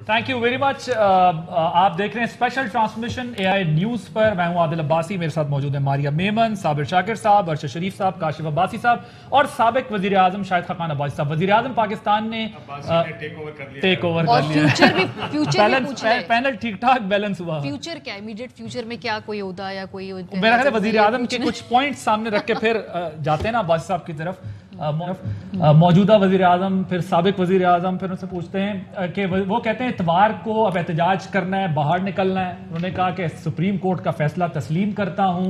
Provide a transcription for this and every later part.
Thank you very much. आप देख रहे हैं स्पेशल ट्रांसमिशन AI न्यूज पर। मैं हूं आदिल अब्बासी, मेरे साथ मौजूद है मारिया मेमन, साबिर शाकिर साहब, अरशद शरीफ साहब, काशिफ अब्बासी साहब और साबिक वजीर आजम शाहिद खाकान अब्बासी साहब। वजीर आजम पाकिस्तान ने टेक ओवर कर लिया। पैनल ठीक ठाक बैलेंस हुआ। फ्यूचर क्या, इमीडिएट फ्यूचर में क्या कोई होता या कोई मेरा ख्याल है वजीर आजम के कुछ पॉइंट सामने रख के फिर जाते हैं ना अब्बासी साहब की तरफ। मौजूदा वजीर आजम, फिर साबिक वजीर आजम, फिर उनसे पूछते हैं कि वो कहते हैं इतवार को अब एहतजाज करना है, बाहर निकलना है। उन्होंने कहा कि सुप्रीम कोर्ट का फैसला तस्लीम करता हूँ।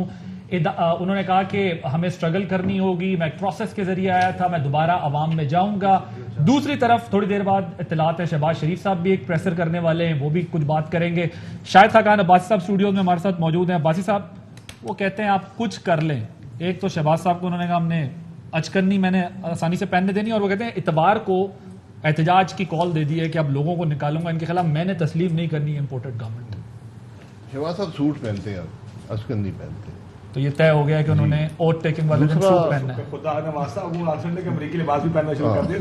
उन्होंने कहा कि हमें स्ट्रगल करनी होगी, मैं एक प्रोसेस के जरिए आया था, मैं दोबारा अवाम में जाऊंगा। दूसरी तरफ थोड़ी देर बाद इत्तलात है शहबाज शरीफ साहब भी एक प्रेसर करने वाले हैं, वो भी कुछ बात करेंगे। शाहिद खाकान अब्बासी साहब स्टूडियो में हमारे साथ मौजूद हैं। अब्बासी साहब वो कहते हैं आप कुछ कर लें। एक तो शहबाज साहब को उन्होंने कहा हमने अचकन्नी मैंने आसानी से पहनने देनी, और वो कहते हैं इतवार को एहतजाज की कॉल दे दी है कि अब लोगों को निकालूंगा, इनके खिलाफ मैंने तस्लीम नहीं करनी है इम्पोर्टेड गवर्नमेंट। शहबाज साहब सूट पहनते हैं, अचकन्नी पहनते हैं, तो ये तय हो गया कि उन्होंने ओथ टेकिंग वाले दिन सूट पहनना है। खुदा ने वास्ता अबू आसिम ने अमेरिकी लिबास भी पहनना शुरू कर दिया।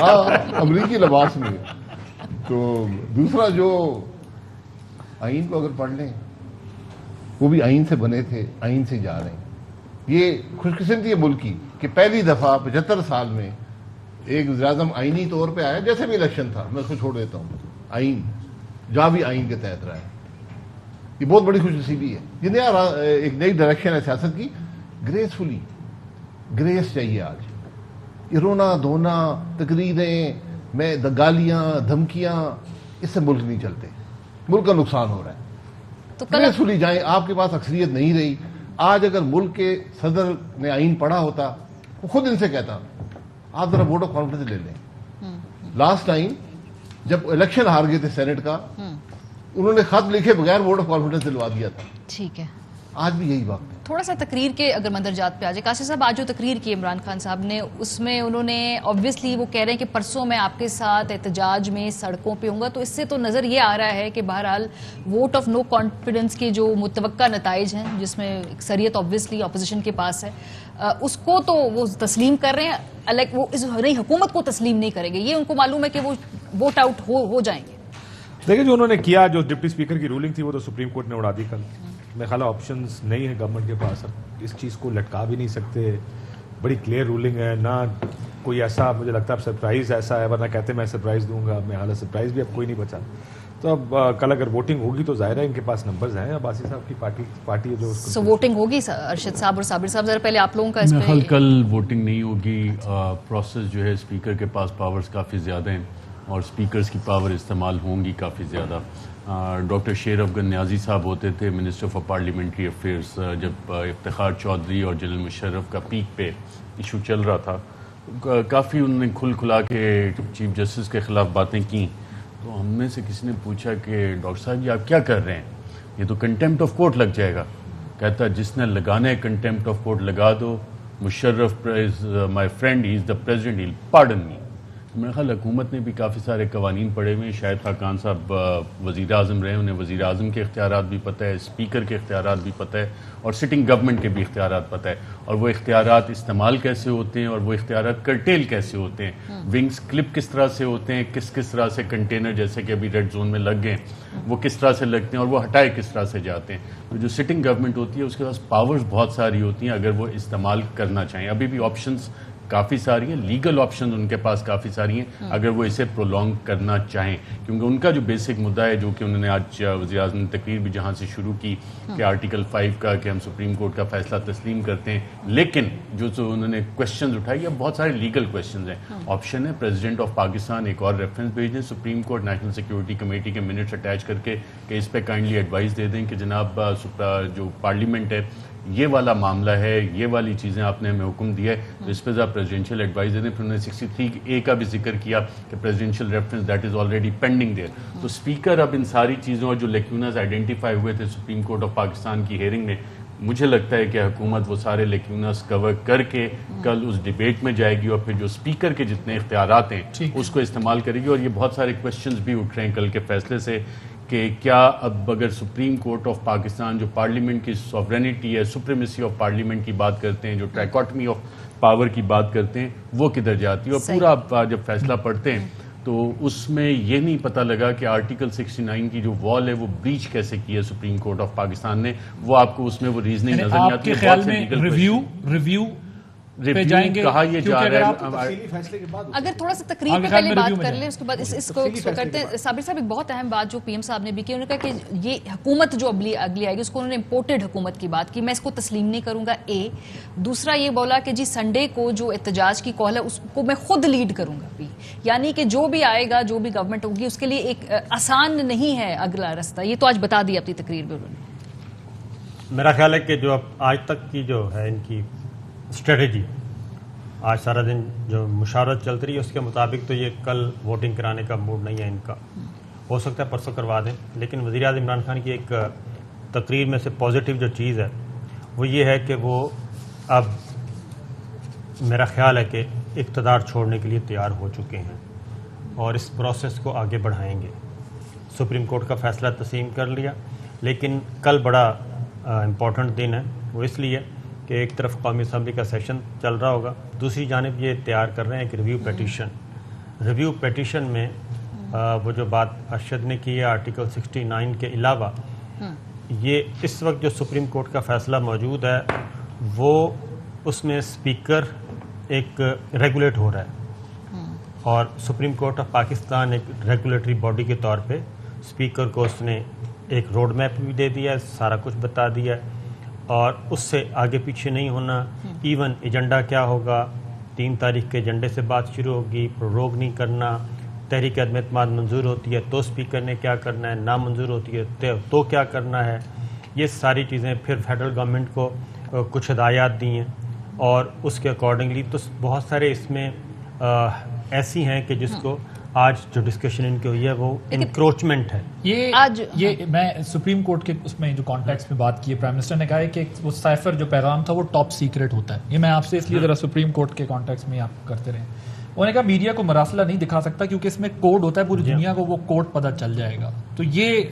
हाँ, अमेरिकी लिबास में। तो दूसरा जो आइन को अगर पढ़ लें, वो भी आइन से बने थे, आइन से जा रहे हैं। ये खुशकिस्मती है मुल्क की कि पहली दफा 75 साल में एक वज़ीर-ए-आज़म आइनी तौर पे आया। जैसे भी इलेक्शन था, मैं उसको छोड़ देता हूँ, आइन जहाँ भी आइन के तहत रहा है, ये बहुत बड़ी खुशनसीबी है। ये नया एक नई डायरेक्शन है सियासत की। ग्रेसफुली, ग्रेस चाहिए आज। ये रोना धोना, तकरीरें, गालियाँ, धमकियाँ, इससे मुल्क नहीं चलते, मुल्क का नुकसान हो रहा है। तो ग्रेसफुली जाएं। आपके पास अक्सरियत नहीं रही। आज अगर मुल्क के सदर ने आइन पढ़ा होता, वो खुद इनसे कहता आप जरा वोट ऑफ कॉन्फिडेंस ले लें। लास्ट टाइम जब इलेक्शन हार गए थे सेनेट का, उन्होंने खत लिखे बगैर वोट ऑफ कॉन्फिडेंस दिलवा दिया था। ठीक है, आज भी यही बात है। थोड़ा सा तकरीर के अगर मंदरजात पे आ जाए, काशिफ साहब आज जो तकरीर की इमरान खान साहब ने, उसमें उन्होंने ऑब्वियसली वो कह रहे हैं कि परसों मैं आपके साथ एहतजाज में सड़कों पे होऊंगा। तो इससे तो नज़र ये आ रहा है कि बहरहाल वोट ऑफ नो कॉन्फिडेंस के जो मुतवक्का नताइज हैं, जिसमें अक्सरियत ऑब्वियसली अपोजिशन के पास है, उसको तो वो तस्लीम कर रहे हैं, अलग वो इस नई हुकूमत को तस्लीम नहीं करेंगे। ये उनको मालूम है कि वो वोट आउट हो जाएंगे। देखिए, जो उन्होंने किया, जो डिप्टी स्पीकर की रूलिंग थी, वो तो सुप्रीम कोर्ट ने उड़ा दी कल। मेरे ख्याल ऑप्शंस नहीं है गवर्नमेंट के पास, इस चीज़ को लटका भी नहीं सकते। बड़ी क्लियर रूलिंग है ना, कोई ऐसा मुझे लगता है सरप्राइज़ ऐसा है, वरना कहते मैं सरप्राइज़ दूंगा। मेरे हाल सरप्राइज़ भी अब कोई नहीं बचा। तो अब कल अगर वोटिंग होगी तो जाहिर है इनके पास नंबर्स हैं। अब्बासी साहब की पार्टी है जो सो वोटिंग होगी। अरशद साहब और साबिर साहब, जरा पहले आप लोगों का मेरे ख्याल कल वोटिंग नहीं होगी। प्रोसेस जो है, स्पीकर के पास पावर्स काफ़ी ज़्यादा हैं और स्पीकर्स की पावर इस्तेमाल होंगी काफ़ी ज़्यादा। डॉक्टर शेर अफगन न्याजी साहब होते थे मिनिस्टर फॉर पार्लियामेंट्री अफेयर्स, जब इफ्तिखार चौधरी और जनरल मुशर्रफ का पीक पे इशू चल रहा था, काफ़ी उन्होंने खुल खुला के चीफ जस्टिस के ख़िलाफ़ बातें की। तो हमने से किसी ने पूछा कि डॉक्टर साहब जी आप क्या कर रहे हैं, ये तो कंटेम्प्ट ऑफ कोर्ट लग जाएगा। कहता जिसने लगाना है कंटेम्प्ट ऑफ कोर्ट लगा दो, Musharraf is my friend, he is the president, he pardon me. मेरे ख्याल हुकूमत ने भी काफ़ी सारे कवानीन पढ़े हुए हैं। शाहिद खाकान साहब वज़ीर आज़म रहे, उन्हें वज़ीर आज़म के इख्तियारात भी पता है, स्पीकर के इख्तियारात भी पता है और सिटिंग गवर्नमेंट के भी इख्तियारात पता है, और वो इख्तियारात इस्तेमाल कैसे होते हैं और वो इख्तियारात कर्टेल कैसे होते हैं, विंग्स क्लिप किस तरह से होते हैं, किस किस तरह से कंटेनर जैसे कि अभी रेड जोन में लग गए वो किस तरह से लगते हैं और वो हटाए किस तरह से जाते हैं। तो जो सिटिंग गवर्नमेंट होती है उसके पास पावर्स बहुत सारी होती हैं अगर वो इस्तेमाल करना चाहें। अभी भी ऑप्शंस काफ़ी सारी हैं, लीगल ऑप्शन उनके पास काफ़ी सारी हैं अगर वो इसे प्रोलॉन्ग करना चाहें, क्योंकि उनका जो बेसिक मुद्दा है, जो कि उन्होंने आज वज़ीर आज़म ने तकरीर भी जहाँ से शुरू की कि आर्टिकल 5 का कि हम सुप्रीम कोर्ट का फैसला तस्लीम करते हैं, लेकिन जो उन्होंने क्वेश्चन उठाई है बहुत सारे लीगल क्वेश्चन हैं। ऑप्शन है प्रेसिडेंट ऑफ पाकिस्तान एक और रेफरेंस भेज दें supreme court national security committee के मिनट्स अटैच करके कि इस पर काइंडली एडवाइस दे दें कि जनाब जो पार्लियामेंट है ये वाला मामला है, ये वाली चीज़ें आपने हमें हुक्म दिया है, तो इस पर ज़रा प्रेसिडेंशियल एडवाइस दे दें। फिर उन्होंने 63A का भी जिक्र किया कि presidential reference that is already pending there. तो स्पीकर अब इन सारी चीज़ों और जो लेक्यूनास आइडेंटिफाई हुए थे सुप्रीम कोर्ट ऑफ पाकिस्तान की हेयरिंग में, मुझे लगता है कि हुकूमत वो सारे लेक्यूनास कवर करके कल उस डिबेट में जाएगी और फिर जो स्पीकर के जितने इख्तियारात हैं उसको इस्तेमाल करेगी। और ये बहुत सारे क्वेश्चंस भी उठ रहे हैं कल के फैसले से कि क्या अब अगर सुप्रीम कोर्ट ऑफ पाकिस्तान जो पार्लियामेंट की सॉवरेनिटी है, सुप्रीमेसी ऑफ पार्लियामेंट की बात करते हैं, जो ट्राइकॉटमी ऑफ पावर की बात करते हैं, वो किधर जाती है। और पूरा आप जब फैसला पढ़ते हैं تو اس میں یہ نہیں پتہ لگا کہ آرٹیکل 69 کی جو وال ہے وہ بریچ کیسے کی ہے سپریم کورٹ آف پاکستان نے. وہ آپ کو اس میں وہ ریزننگ نظر نہیں آپ آتی. کے خیال میں ریویو پہ جائیں گے کہا یہ جا رہا ہے. فیصلے کے بعد اگر تھوڑا سا تقریر پہ پہلے بات کر لیں اس کے بعد اس کو کرتے ہیں. صابر صاحب ایک بہت اہم بات جو پی ایم صاحب نے بھی کی, انہوں نے کہا کہ یہ حکومت جو اگلی آئے گی اس کو انہوں نے امپورٹڈ حکومت کی بات کی, میں اس کو تسلیم نہیں کروں گا. دوسرا یہ بولا کہ جی سنڈے کو جو احتجاج کی کال ہے اس کو میں خود لیڈ کروں گا. یعنی کہ جو بھی آئے گا, جو بھی گورنمنٹ ہوگی, اس کے لیے ایک آسان نہیں ہے اگلا راستہ. یہ تو آج بتا دیا اپنی تقریر میں انہوں نے. میرا خیال ہے کہ جو اب آج تک کی جو ہے ان کی اسٹریٹجی, آج سارا دن جو مشاورت چلتی رہی ہے اس کے مطابق تو یہ کل ووٹنگ کرانے کا موڈ نہیں ہے ان کا. ہو سکتا ہے پرسوں کروا دیں, لیکن وزیر اعظم عمران خان کی ایک تقریر میں سے پازیٹیو جو چیز ہے وہ یہ ہے کہ وہ اب میرا خیال ہے کہ اقتدار چھوڑنے کے لیے تیار ہو چکے ہیں اور اس پروسیس کو آگے بڑھائیں گے. سپریم کورٹ کا فیصلہ تسلیم کر لیا, لیکن کل بڑا امپورٹنٹ دن ہے. وہ اس لیے کہ ایک طرف قومی اسمبلی کا سیشن چل رہا ہوگا, دوسری جانب یہ تیار کر رہے ہیں ایک ریویو پیٹیشن میں وہ جو بات ارشد نے کی ہے آرٹیکل 69 کے علاوہ, یہ اس وقت جو سپریم کورٹ کا فیصلہ موجود ہے وہ اس میں اسپیکر ایک ریگولیٹ ہو رہا ہے اور سپریم کورٹ آف پاکستان ایک ریگولیٹری باڈی کے طور پہ اسپیکر کو اس نے ایک روڈ میپ بھی دے دیا ہے, سارا کچھ بتا دیا ہے اور اس سے آگے پیچھے نہیں ہونا. ایون ایجنڈا کیا ہوگا, 3 تاریخ کے ایجنڈے سے بات شروع ہوگی, پروروگ نہیں کرنا, تحریک عدم اعتماد منظور ہوتی ہے تو اسپیکر نے کیا کرنا ہے, نامنظور ہوتی ہے تو کیا کرنا ہے, یہ ساری چیزیں. پھر فیڈرل گورنمنٹ کو کچھ ہدایات دی ہیں اور اس کے اکارڈنگلی تو بہت سارے اس میں ایسی ہیں کہ جس کو آج جو ڈسکشن ان کی ہوئی ہے وہ انکروچمنٹ ہے. یہ میں سپریم کورٹ کے اس میں جو کانٹیکس میں بات کی ہے, پرائم منسٹر نے کہا ہے کہ وہ سائفر جو پیغام تھا وہ ٹاپ سیکرٹ ہوتا ہے. یہ میں آپ سے اس لیے ذرا سپریم کورٹ کے کانٹیکس میں آپ کرتے رہیں. انہوں نے کہا میڈیا کو مراسلہ نہیں دکھا سکتا کیونکہ اس میں کوڈ ہوتا ہے, پوری دنیا کو وہ کوڈ پتہ چل جائے گا. تو یہ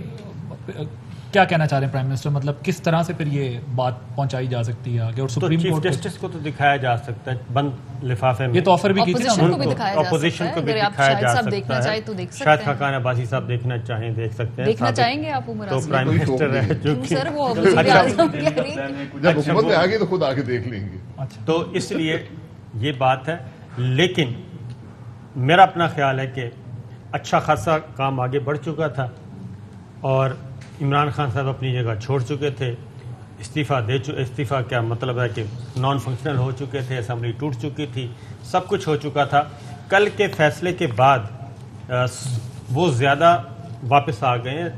کیا کہنا چاہ رہے ہیں پرائم منسٹر, مطلب کس طرح سے پھر یہ بات پہنچائی جا سکتی ہے آگے؟ اور سپریم چیف کورٹ جسٹس کو تو دکھایا جا سکتا ہے بند لفافے میں, یہ تو آفر بھی کی تھی, اپوزیشن کو بھی دکھایا جا اپوزیشن کو بھی سکتا ہے. دکھایا جا صاحب دیکھنا سکتا چاہے تو دیکھ ہے. سکتے شاید ہیں, خاقان عباسی صاحب دیکھنا چاہیں دیکھ سکتے ہیں. دیکھنا چاہیں گے آپ وہ تو مراسلہ؟ پرائم منسٹر ہے جو کہ سر وہ وزیر اعظم کے لیے جب حکومت میں آگے تو خود آگے دیکھ لیں گے. تو اس لیے یہ بات ہے. لیکن میرا اپنا خیال ہے کہ اچھا خاصا کام آگے بڑھ چکا تھا اور عمران خان صاحب اپنی جگہ چھوڑ چکے تھے, استعفیٰ کیا مطلب ہے کہ نان فنکشنل ہو چکے تھے, اسمبلی ٹوٹ چکی تھی, سب کچھ ہو چکا تھا. کل کے فیصلے کے بعد وہ زیادہ واپس آ گئے ہیں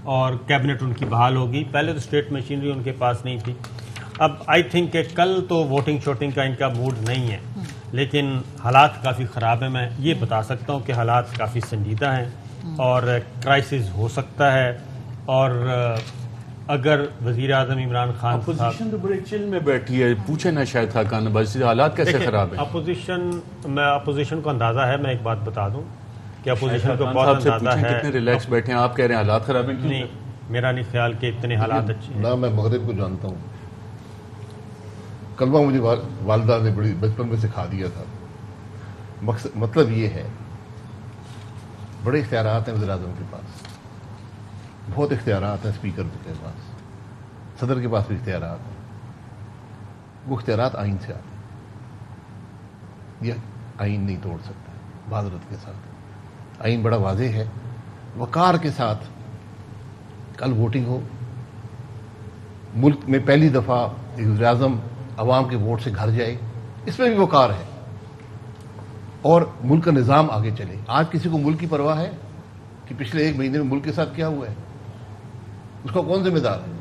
اور کیبنٹ ان کی بحال ہوگی. پہلے تو اسٹیٹ مشینری ان کے پاس نہیں تھی. اب آئی تھنک کہ کل تو ووٹنگ شوٹنگ کا ان کا موڈ نہیں ہے, لیکن حالات کافی خراب ہیں. میں یہ بتا سکتا ہوں کہ حالات کافی سنجیدہ ہیں اور کرائسس ہو سکتا ہے. اور اگر وزیر اعظم عمران خان اپوزیشن تو بڑے چل میں بیٹھی ہے, پوچھے نا شاید خاقان عباسی سے حالات کیسے خراب ہیں. اپوزیشن کو اندازہ ہے, میں ایک بات بتا دوں کہ اپوزیشن کو بہت اندازہ ہے. کتنے ریلیکس بیٹھے ہیں, آپ کہہ رہے ہیں حالات خراب ہیں. نہیں, میرا نہیں خیال کہ اتنے حالات اچھے ہیں. نہ میں مغرب کو جانتا ہوں, کلمہ مجھے والدہ نے بڑی بچپن میں سکھا دیا تھا. مطلب یہ ہے بڑے اختیارات ہیں وزیر اعظم کے پاس, بہت اختیارات ہیں اسپیکر کے پاس, صدر کے پاس بھی اختیارات ہیں. وہ اختیارات آئین سے آتے ہیں, یہ آئین نہیں توڑ سکتا. معذرت کے ساتھ آئین بڑا واضح ہے. وقار کے ساتھ کل ووٹنگ ہو, ملک میں پہلی دفعہ وزیر اعظم عوام کے ووٹ سے گھر جائے, اس میں بھی وقار ہے, اور ملک کا نظام آگے چلے. آج کسی کو ملک کی پرواہ ہے کہ پچھلے 1 مہینے میں ملک کے ساتھ کیا ہوا ہے؟ اس کا کون ذمہ دار ہے؟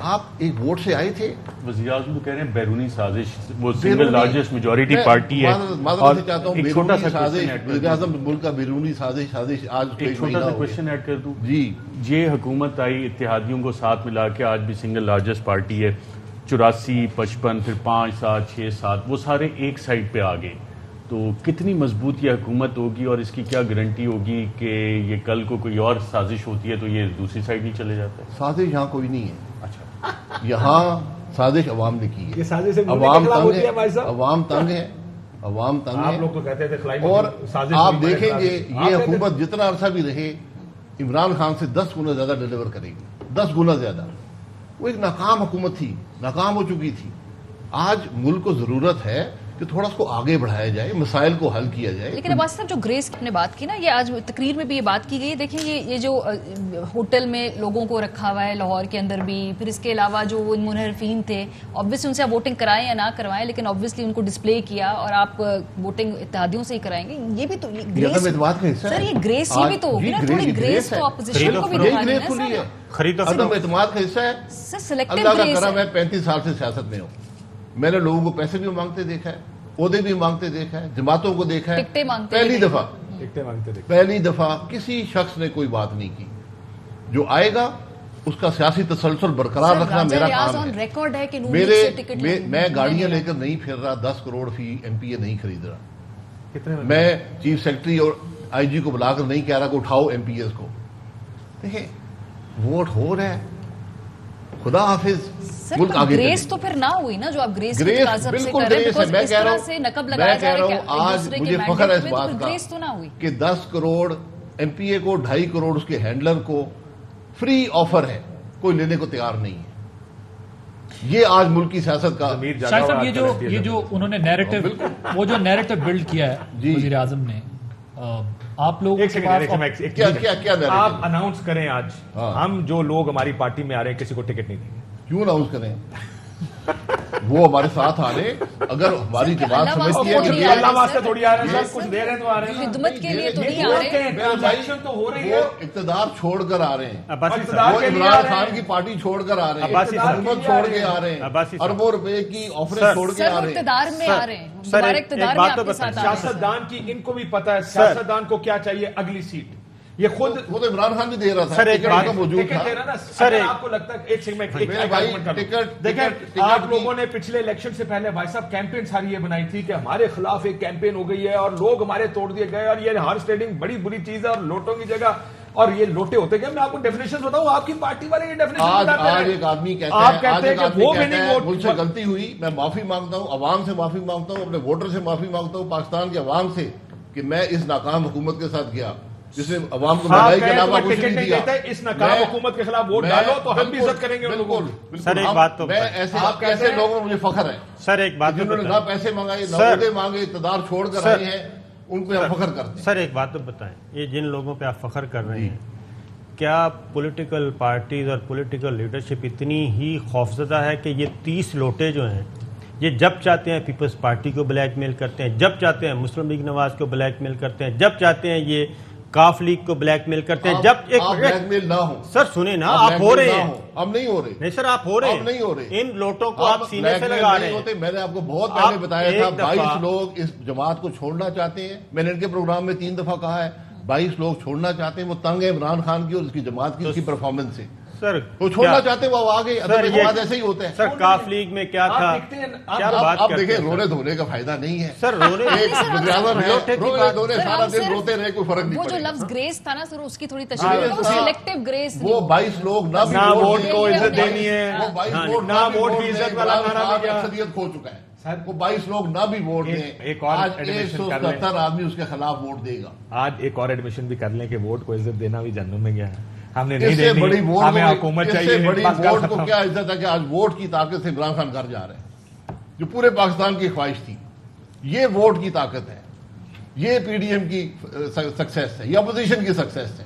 آپ ایک ووٹ سے آئے تھے. وزیر اعظم تو کہہ رہے ہیں بیرونی سازش, وہ سنگل لارجسٹ میجورٹی پارٹی ہے. معذرت سے چاہتا ہوں, ایک چھوٹا سا سازش وزیر اعظم ملک کا بیرونی سازش آج ایک چھوٹا سا کوشچن ایڈ کر دوں. جی, یہ حکومت آئی اتحادیوں کو ساتھ ملا کے, آج بھی سنگل لارجسٹ پارٹی ہے. 84, 55, پھر 5, 7, 6, 7 وہ سارے ایک سائڈ پہ آ گئے. تو کتنی مضبوط یہ حکومت ہوگی اور اس کی کیا گارنٹی ہوگی کہ یہ کل کو کوئی اور سازش ہوتی ہے تو یہ دوسری سائڈ ہی چلے جاتا ہے؟ سازش یہاں کوئی نہیں ہے. اچھا, یہاں سازش عوام نے کی ہے. یہ سازش سے عوام تنگ ہے, عوام تنگ ہے, عوام تنگ آپ ہے. لوگ تو کہتے تھے خلائی اور سازش آپ ہوئی دیکھیں بڑے گے خلاف. یہ آپ کہتے حکومت جتنا عرصہ بھی رہے عمران خان سے 10 گنا زیادہ ڈیلیور کرے گی, 10 گنا زیادہ. وہ ایک ناکام حکومت تھی, ناکام ہو چکی تھی. آج ملک کو ضرورت ہے کہ تھوڑا اس کو آگے بڑھایا جائے, مسائل کو حل کیا جائے. لیکن عباس صاحب جو گریس کی نے بات کی نا, یہ آج تقریر میں بھی یہ بات کی گئی. دیکھیں یہ جو ہوٹل میں لوگوں کو رکھا ہوا ہے لاہور کے اندر بھی, پھر اس کے علاوہ جو وہ منحرفین تھے, آبویسلی ان سے آپ ووٹنگ کرائیں یا نہ کروائیں, لیکن آبویسلی ان کو ڈسپلے کیا اور آپ ووٹنگ اتحادیوں سے ہی کرائیں گے. یہ بھی تو عدم اعتماد کا حصہ ہے سر, یہ گریس یہ بھی تو ہوگی نا, تھوڑی گریس تو اپوزیشن کو بھی دکھانی ہے نا. خرید عدم اعتماد کا حصہ ہے. سر سلیکٹیو اللہ کا گریس کرم ہے 35 سال سے سیاست میں ہوں, میں نے لوگوں کو پیسے بھی مانگتے دیکھا ہے, عہدے بھی مانگتے دیکھا ہے, جماعتوں کو دیکھا ہے. ٹکٹیں مانگتے پہلی دفعہ کسی شخص نے کوئی بات نہیں کی. جو آئے گا اس کا سیاسی تسلسل برقرار رکھنا میرا کام ہے. میں گاڑیاں لے کر نہیں پھر رہا, 10 کروڑ فی ایم پی اے نہیں خرید رہا. میں چیف سیکرٹری اور آئی جی کو بلا کر نہیں کہہ رہا کہ اٹھاؤ ایم پی ایز کو. دیکھیں ووٹ ہو رہا ہے, خدا حافظ. ملک آگے گریس تو پھر نہ ہوئی نا جو آپ گریس کی گریس تعزب سے بالکل کر رہے ہیں, گریس ہے. میں کہہ رہا سے نقب ہوں, لگایا میں جا کہہ رہا رہا ہے ہوں, آج مجھے فخر ہے اس بات کا گریس تو نہ ہوئی کہ 10 کروڑ ایم پی اے کو 2.5 کروڑ اس کے ہینڈلر کو فری آفر ہے, کوئی لینے کو تیار نہیں ہے. یہ آج ملک کی سیاست کا شاہد صاحب یہ جو انہوں نے نیریٹو, وہ جو نیریٹو بلڈ کیا ہے وزیر اعظم نے, آپ لوگ آپ اناؤنس کریں آج ہم جو لوگ ہماری پارٹی میں آ رہے ہیں کسی کو ٹکٹ نہیں دیں گے. کیوں اناؤنس کریں؟ وہ ہمارے ساتھ آ رہے, اگر ہماری جماعت سمجھتی ہے کہ اللہ واسطے تھوڑی آ رہے ہیں, کچھ دے رہے ہیں تو آ رہے ہیں, خدمت کے لیے تو نہیں آ رہے. ٹرانزیکشن تو ہو رہی ہے. وہ اقتدار چھوڑ کر آ رہے ہیں, اقتدار وہ عمران خان کی پارٹی چھوڑ کر آ رہے ہیں, حکومت چھوڑ کے آ رہے ہیں, اربوں روپے کی آفریں چھوڑ کے آ رہے ہیں. اقتدار میں آ رہے ہیں, دوبارہ اقتدار میں آپ کے ساتھ آ رہے ہیں. سیاستدان کی ان کو بھی پتا ہے سیاستدان کو کیا چاہیے اگلی سیٹ. یہ خود وہ تو عمران خان بھی دے رہا تھا, سر ایک بات موجود تھا. سر آپ کو لگتا ہے ایک سیگمنٹ دیکھیں, آپ لوگوں نے پچھلے الیکشن سے پہلے بھائی صاحب کیمپین ساری یہ بنائی تھی کہ ہمارے خلاف ایک کیمپین ہو گئی ہے اور لوگ ہمارے توڑ دیے گئے, اور یہ ہارس ٹریڈنگ بڑی بری چیز ہے اور لوٹوں کی جگہ, اور یہ لوٹے ہوتے گئے. میں آپ کو ڈیفینیشن بتاؤں, آپ کی پارٹی والے یہ ڈیفینیشن بتاتے ہیں. آج ایک آدمی کہتا ہے کہ وہ مجھ سے غلطی ہوئی, میں معافی مانگتا ہوں, عوام سے معافی مانگتا ہوں, اپنے ووٹر سے معافی مانگتا ہوں, پاکستان کے عوام سے, کہ میں اس ناکام حکومت کے ساتھ گیا جس نے عوام کو مہنگائی کے علاوہ کچھ نہیں دیا. اس ناکام حکومت کے خلاف ووٹ ڈالو تو ہم بھی عزت کریں گے. بالکل. سر ایک بات تو میں ایسے لوگوں مجھے فخر ہے سر, ایک بات جنہوں نے نہ پیسے منگائے نہ عہدے مانگے, اقتدار چھوڑ کر آئے ہیں, ان پہ ہم فخر کرتے ہیں. سر ایک بات تو بتائیں, یہ جن لوگوں پہ آپ فخر کر رہے ہیں, کیا پولیٹیکل پارٹیز اور پولیٹیکل لیڈرشپ اتنی ہی خوفزدہ ہے کہ یہ 30 لوٹے جو ہیں یہ جب چاہتے ہیں پیپلز پارٹی کو بلیک میل کرتے ہیں, جب چاہتے ہیں مسلم لیگ نواز کو بلیک میل کرتے ہیں, جب چاہتے ہیں یہ کاف لیگ کو بلیک میل کرتے ہیں, جب ایک بلیک میل نہ ہو. سر سنیں نا, آپ ہو رہے ہیں, ہم نہیں ہو رہے. نہیں سر آپ ہو رہے ہیں, نہیں ہو رہے. ان لوٹوں کو آپ سینے سے لگا رہے ہیں. میں نے آپ کو بہت پہلے بتایا تھا 22 لوگ اس جماعت کو چھوڑنا چاہتے ہیں. میں نے ان کے پروگرام میں 3 دفعہ کہا ہے 22 لوگ چھوڑنا چاہتے ہیں. وہ تنگ ہے عمران خان کی اور اس کی جماعت کی, اس کی پرفارمنس سے. سر وہ چھوڑنا چاہتے ہیں, وہ آگے ایسے ہی ہوتا ہے. سر کاف لیگ میں کیا تھا, کیا بات اب دیکھیں, رونے دھونے کا فائدہ نہیں ہے. سر رونے دھونے سارا دن روتے رہے, کوئی فرق نہیں وہ پڑے. جو لفظ گریس تھا نا سر, اس کی تھوڑی تشریح, وہ سلیکٹیو گریس. وہ 22 لوگ نہ ووٹ کو عزت دینی ہے, وہ 22 لوگ نہ ووٹ کی عزت والا نعرہ بھی کیا, اکثریت کھو چکا ہے. وہ 22 لوگ نہ بھی ووٹ دیں, آج 177 آدمی اس کے خلاف ووٹ دے گا. آج ایک اور ایڈمیشن بھی کر لیں کہ ووٹ کو عزت دینا بھی جہنم میں گیا ہے. ہم نے نہیں دینی, ہمیں حکومت چاہیے. بڑی ووٹ کو کیا عزت ہے کہ آج ووٹ کی طاقت سے عمران خان گھر جا رہے ہیں, جو پورے پاکستان کی خواہش تھی. یہ ووٹ کی طاقت ہے, یہ پی ڈی ایم کی سکسیس ہے, یہ اپوزیشن کی سکسیس ہے.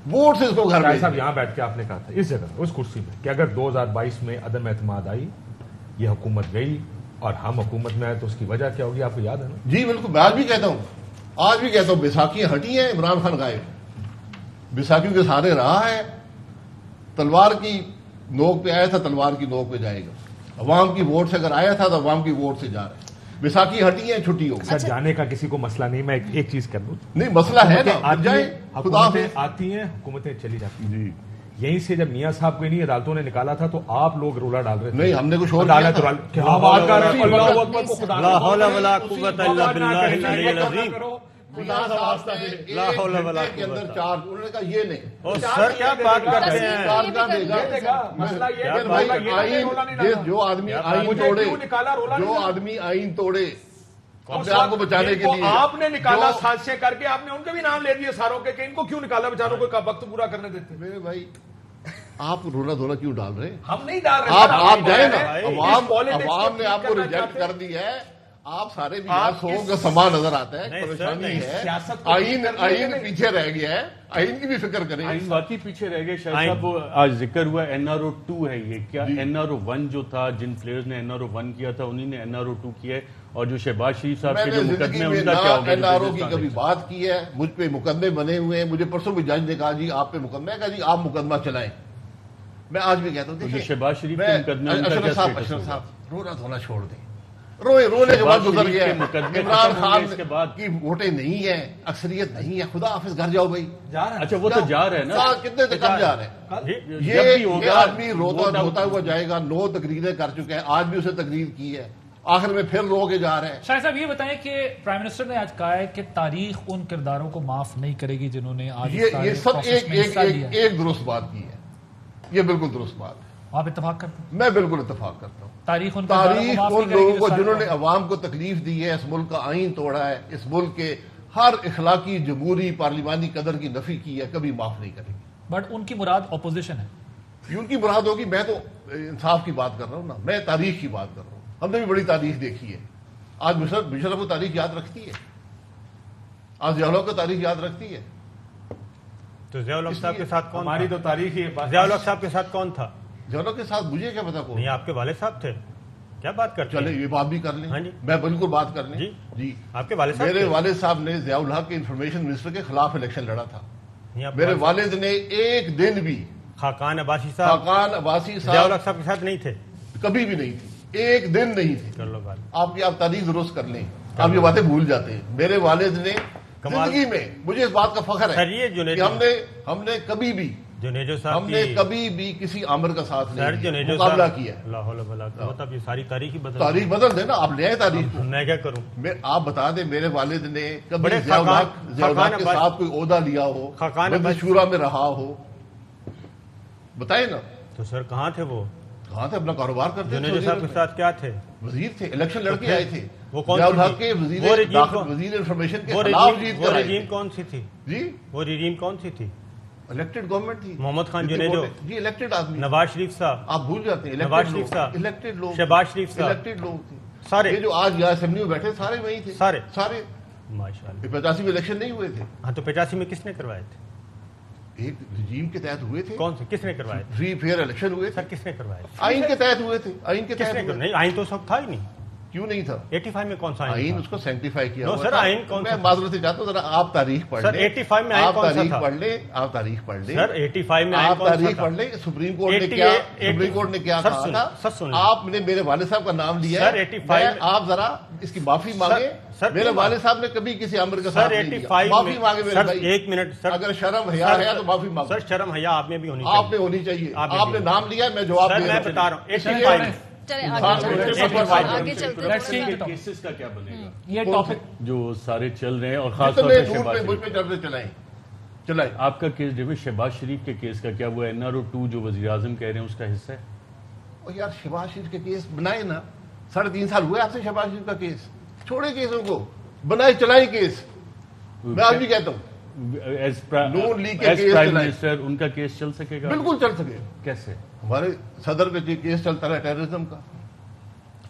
ووٹ سے اس کو گھر صاحب یہاں بیٹھ کے آپ نے کہا تھا اس جگہ اس کرسی میں کہ اگر 2022 میں عدم اعتماد آئی, یہ حکومت گئی اور ہم حکومت میں آئے تو اس کی وجہ کیا ہوگی, آپ کو یاد ہے نا؟ جی بالکل, میں آج بھی کہتا ہوں بیساکھیاں ہٹی ہیں, عمران خان غائب. بیساکھیوں کے سہارے رہا ہے, تلوار کی نوک پہ آیا تھا, تلوار کی نوک پہ جائے گا. عوام کی ووٹ سے اگر آیا تھا تو عوام کی ووٹ سے جا رہا ہے. بیساکھی ہٹی ہیں, چھٹی ہوگی. سر جانے کا کسی کو مسئلہ نہیں, میں ایک چیز کر دوں. نہیں مسئلہ ہے نا, حکومتیں آتی ہیں, حکومتیں چلی جاتی ہیں. جی یہیں سے جب میاں صاحب کو انہیں عدالتوں نے نکالا تھا تو آپ لوگ رولا ڈال رہے تھے. نہیں, ہم نے کچھ اور کیا بات کر رہے ہیں, لا حول ولا قوت الا باللہ العلی العظیم. لا حول ولا قوت کے اندر 4, انہوں نے کہا یہ نہیں. سر کیا بات کرتے ہیں, جو آدمی آئین توڑے अपने आप को बचाने के लिए आपने निकाला जो- साजिशें करके, आपने उनके भी नाम ले दिए सारों के, कि इनको क्यों निकाला, बेचारों को का वक्त पूरा करने देते। मेरे भाई आप रोना धोना क्यों डाल रहे हैं? हम नहीं डाल रहे, आप जाए ना, पॉलिटिक्स अवाम ने आपको रिजेक्ट कर दी है, आप सारे बिहार सोओं का समान नजर आता है, नहीं, सर, परेशानी नहीं, है, सियासत को आइन ठीक करने आइन के लिए पीछे रह गया है, आइन की भी फिक्र करें। आइन वाकई पीछे रह गए शायद आइन- साहब। वो आज जिक्र हुआ NRO 2 है ये, क्या जी। NRO 1 जो था, जिन प्लेयर्स ने NRO 1 किया था उन्हीं ने NRO 2 किया है, और जो शहबाज शरीफ साहब के मैंने जो जिंदगी मुकदमे में उनका ना क्या होगा? NRO की कभी बात की है, मुझ पे मुकदमे बने हुए हैं, मुझे परसों भी जज ने कहा जी आप पे मुकदमा है, कहा जी आप मुकदमा चलाएं। मैं आज भी कहता हूँ जो देखिए, शहबाज शरीफ के मैं- मुकदमे उनका अशरफ क्या साहब, status अशरफ होगा? साहब रोना धोना छोड़ दें, रोने के बाद शहबाज गुजर शरीफ गया के है। मुकदमे इमरान खत्म होंगे खान इसके बाद। की वोटें नहीं है, अक्सरियत नहीं है, खुदा हाफिज घर जाओ भाई। जा रहे हैं। अच्छा वो तो जा रहे हैं ना, कितने तक कब जा रहे हैं? जी, ये जब भी होगा, ये आदमी रोता वोट आउट धोता हुआ जाएगा, 9 तकरीरें कर चुके हैं, आज भी उसे तकरीर की है, आखिर में फिर रो के जा रहे हैं। शायद साहब ये बताएं कि प्राइम मिनिस्टर ने आज कहा है कि तारीख उन किरदारों को माफ नहीं करेगी जिन्होंने आज इस ये सारे सब प्रोसेस एक में एक हिस्सा लिया है। एक दुरुस्त बात की है, ये बिल्कुल दुरुस्त बात है, आप इत्तेफाक करते हैं? मैं बिल्कुल इत्तेफाक करता हूँ। तारीख उन किरदारों को तारीख माफ उन नहीं करेगी लोगों जो को सारे जिन्होंने अवाम को तकलीफ दी है, इस मुल्क का आइन तोड़ा है, इस मुल्क के हर इखलाकी जमहूरी पार्लिमानी कदर की नफी की है, कभी माफ नहीं करेगी। बट उनकी मुराद अपोजिशन है। ये उनकी मुराद होगी, मैं तो इंसाफ की बात कर रहा हूँ ना, मैं तारीख की बात कर रहा हूँ। हमने भी बड़ी तारीख देखी है, आज मुशर्रफ को तारीख याद रखती है, आज जियाउल को तारीख याद रखती है। तो ज़ियाउल हक साहब के साथ कौन हमारी था? तो तारीख ही है। ज़ियाउल हक साहब के साथ कौन था? जियाउल के साथ मुझे क्या पता कौन? नहीं, आपके वाले साहब थे, क्या बात करते चले हैं? ये बात भी कर लें। हाँ जी। मैं बिल्कुल बात कर लें। जी। जी आपके वाले साहब मेरे थे? वालिद साहब ने जियाउल हक के इंफॉर्मेशन मिनिस्टर के खिलाफ इलेक्शन लड़ा था। नहीं, आपके मेरे वाले वालिद ने एक दिन भी साहब- खाकान अब्बासी साहब खाकान अब्बासी ज़ियाउल साहब हक साहब के साथ नहीं थे? कभी भी नहीं थी, एक दिन नहीं थी। कर लो बात। आप तारीख दुरुस्त कर लें, आप ये बातें भूल जाते हैं। मेरे वालिद ने कमाल। जिंदगी में, मुझे इस बात का फख्र है सर, ये जुनैद- कि हमने कभी भी जुनेजो साहब हमने की कभी भी किसी आमिर का साथ सर नहीं दिया, जुनेजो मुकाबला साहब किया है। लाहौल वला कुव्वत, अब ये सारी तारीख ही बदल तारीख बदल देना, आप ले आए तारीख को। मैं क्या करूं? आप बता दें, मेरे वालिद ने कभी बड़े जियाउल खाकान हक के साथ कोई ओहदा लिया हो, खाकान मजलिस अब्बासी- शूरा में रहा हो, बताए ना। तो सर कहाँ थे वो? कहाँ थे? अपना कारोबार करते थे। जुनेजो साहब के साथ क्या थे? वजीर थे, इलेक्शन लड़के फिर आए थे। वो कौन जियाउल सी हक थी? के वो वजीर रजीम कौन- वजीर इंफॉर्मेशन के वो खिलाफ जीत कर आए रजीम थे। कौन सी थी? जी वो रजीम कौन सी थी? इलेक्टेड गवर्नमेंट थी। मोहम्मद खान जितनी जुनेजो, वोटें- जी इलेक्टेड आदमी। नवाज शरीफ साहब, आप भूल जाते हैं, नवाज शरीफ साहब, इलेक्टेड लोग, शहबाज शरीफ साहब, इलेक्टेड लोग थे सारे। ये जो आज यहाँ असेंबली में बैठे सारे वही थे, सारे। सारे। माशाल्लाह। 85 में इलेक्शन नहीं हुए थे, हाँ, तो 85 में किसने करवाए थे? एक रजीम के तहत हुए थे, कौन से किसने करवाए थे? फ्री फेयर इलेक्शन हुए थे, सर किसने करवाए थे? आइन के तहत हुए थे, आइन के किसने तहत कर हुए नहीं, आइन तो सब था ही नहीं। थे। क्यों नहीं था? 85 में कौन सा आइन आइन था? उसको सेंटिफाई किया नो, हुआ सर, था। आइन कौन मैं सा? माजरत से चाहता हूँ, जरा आप तारीख पढ़ सर, लें। 85 में आइन आप कौन सा तारीख था? पढ़ लें, आप तारीख पढ़ लें। सर 85 में आइन आप कौन सा तारीख था? पढ़ लें, सुप्रीम कोर्ट ने 88 क्या, सुप्रीम कोर्ट ने क्या सर कहा सुन- था? सर सुन- आपने मेरे वालिद साहब का नाम लिया सर, है, 85 मैं- आप जरा इसकी माफी मांगे। सर, मेरे क्यों वालिद साहब ने कभी किसी आमिर का साथ सर नहीं दिया। 85 माफी में मांगे मेरे सर भाई। एक मिनट सर, अगर शर्म हया है तो माफी मांगो। सर शर्म हया आप में भी होनी आपने चाहिए। होनी चाहिए। आप में आपने भी। नाम लिया है, मैं जवाब सर दे मैं रहा हूं। बता रहा हूँ चलिए, 85 में चले इंसान आगे को चलते एक हैं। बार आगे चलते हैं, Let's थोड़ा see सा। it. केसेस का क्या बनेगा ये टॉपिक जो सारे चल रहे हैं, और खास तौर जितने पर दूर शहबाज पे मुझ शरीफ? पे चढ़ते चलाएं। आपका केस डेविड शहबाज शरीफ के केस का क्या हुआ? NRO 2 जो वजीर आजम कह रहे हैं उसका हिस्सा है? और यार शहबाज शरीफ के केस बनाए ना, 3.5 साल हुए आपसे शहबाज शरीफ का केस, छोड़े केसों को, बनाए चलाए केस। मैं आज भी कहता हूँ नून लीग के एज केस प्राइम चलाए। मिनिस्टर उनका केस चल सकेगा? बिल्कुल चल सके। कैसे? हमारे सदर पे केस चलता रहा टेररिज्म का,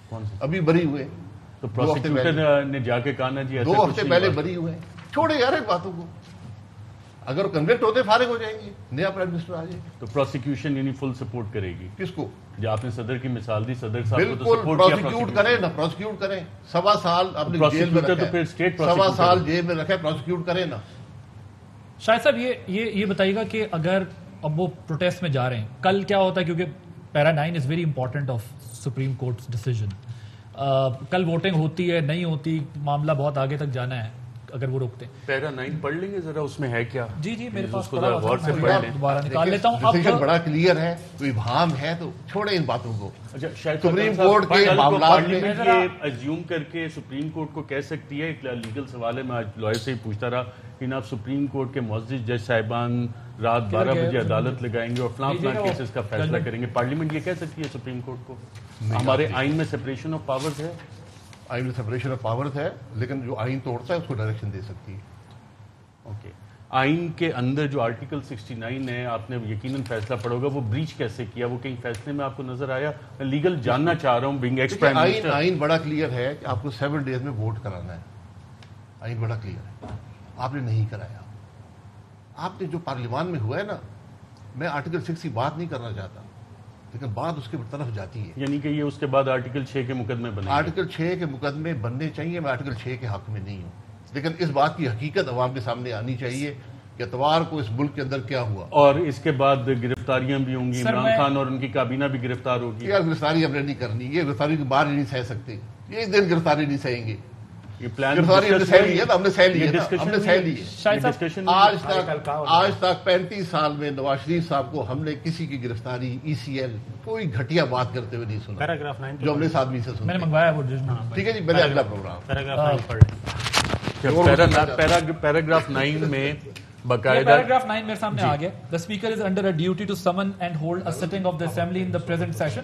कौन से? अभी बरी हुए, तो 2 हफ्ते प्रोसिक्यूटर पहले। ने जाके कहा ना जी ऐसा 2 कुछ हफ्ते नहीं पहले हुआ। बरी हुए। छोड़े यार इन बातों को, अगर कन्विक्ट होते फारिग हो जाएंगे, नया प्राइम मिनिस्टर आ जाए। तो प्रोसिक्यूशन यानी फुल सपोर्ट करेगी? किसको? जो आपने सदर की मिसाल दी, सदर साहब को तो बिल्कुल सपोर्ट किया प्रोसिक्यूट करें ना, प्रोसिक्यूट करें। 1.25 साल अपने जेल में प्रोसिक्यूटर रखा तो फिर स्टेट है, 1.25 प्रोसिक्यूटर साल है। जेल में रखा है, प्रोसिक्यूट करें ना। शायद साहब ये बताइएगा कि अगर अब वो प्रोटेस्ट में जा रहे हैं, कल क्या होता है, क्योंकि para 9 is very important of supreme court decision. कल वोटिंग होती है नहीं होती, मामला बहुत आगे तक जाना है अगर वो रोकते हैं। पैरा 9 पढ़ लेंगे जरा, उसमें है क्या? जी मेरे पास उसको पड़ा जरा हुआ गौर था, से मैं पढ़ लें। दोबारा निकाल देखिए, लेता हूँ। डिसीजन अब बड़ा क्लियर है, कोई भाम है तो छोड़े इन बातों को। अच्छा, शायद सुप्रीम साहब, कोर्ट के कल को मामलात में- पार्लियामेंट ये अज्यूम करके सुप्रीम कोर्ट को कह सकती है, एक लीगल सवाल है, मैं आज लॉयर से ही पूछता रहा कि आप सुप्रीम कोर्ट के मुअज़्ज़िज़ जज साहिबान रात 12 बजे अदालत लगाएंगे और फलां फलां केसेस का फैसला करेंगे, पार्लियामेंट ये कह सकती है सुप्रीम कोर्ट को? हमारे आइन में सेपरेशन ऑफ पावर्स है। आइन में सेपरेशन ऑफ पावर्स है, लेकिन जो आइन तोड़ता है उसको डायरेक्शन दे सकती है। ओके, आइन के अंदर जो आर्टिकल 69 है, आपने यकीनन फैसला पढ़ा होगा, वो ब्रीच कैसे किया, वो कहीं फैसले में आपको नजर आया? लीगल जानना चाह रहा हूँ, बीइंग एक्स प्राइम मिनिस्टर। आइन बड़ा क्लियर है कि आपको 7 डेज में वोट कराना है। आइन बड़ा क्लियर है, आपने नहीं कराया। आपने जो पार्लियामान में हुआ है ना, मैं आर्टिकल 6 की बात नहीं करना चाहता, लेकिन बात उसके तरफ जाती है। यानी कि ये उसके बाद आर्टिकल 6 के मुकदमे बने। आर्टिकल 6 के मुकदमे बनने चाहिए, मैं आर्टिकल 6 के हक में नहीं हूँ, लेकिन इस बात की हकीकत अवाम के सामने आनी चाहिए कि इतवार को इस मुल्क के अंदर क्या हुआ। और इसके बाद गिरफ्तारियां भी होंगी, इमरान खान और उनकी काबीना भी गिरफ्तार होगी। ये गिरफ्तारी हमने नहीं करनी, ये गिरफ्तारी की बार नहीं सह सकते, एक दिन गिरफ्तारी नहीं सहेंगे। ये प्लान गिरफ्तारी हमने सह ली है ना, हमने सह ली है ना, हमने सह ली है। शायद साहब, डिस्कशन आज तक 35 साल में नवाज शरीफ साहब को हमने किसी की गिरफ्तारी, ECL, कोई घटिया बात करते हुए नहीं सुना, पैराग्राफ 9 जो हमने इस आदमी से सुना। मैंने मंगवाया वो जजमेंट। ठीक है जी, मैंने अगला प्रोग्राम पैराग्राफ 9 पढ़ पैराग्राफ 9 में बकायदा पैराग्राफ 9 मेरे सामने आ गया। The speaker is under a duty to summon and hold a sitting of the assembly in the present session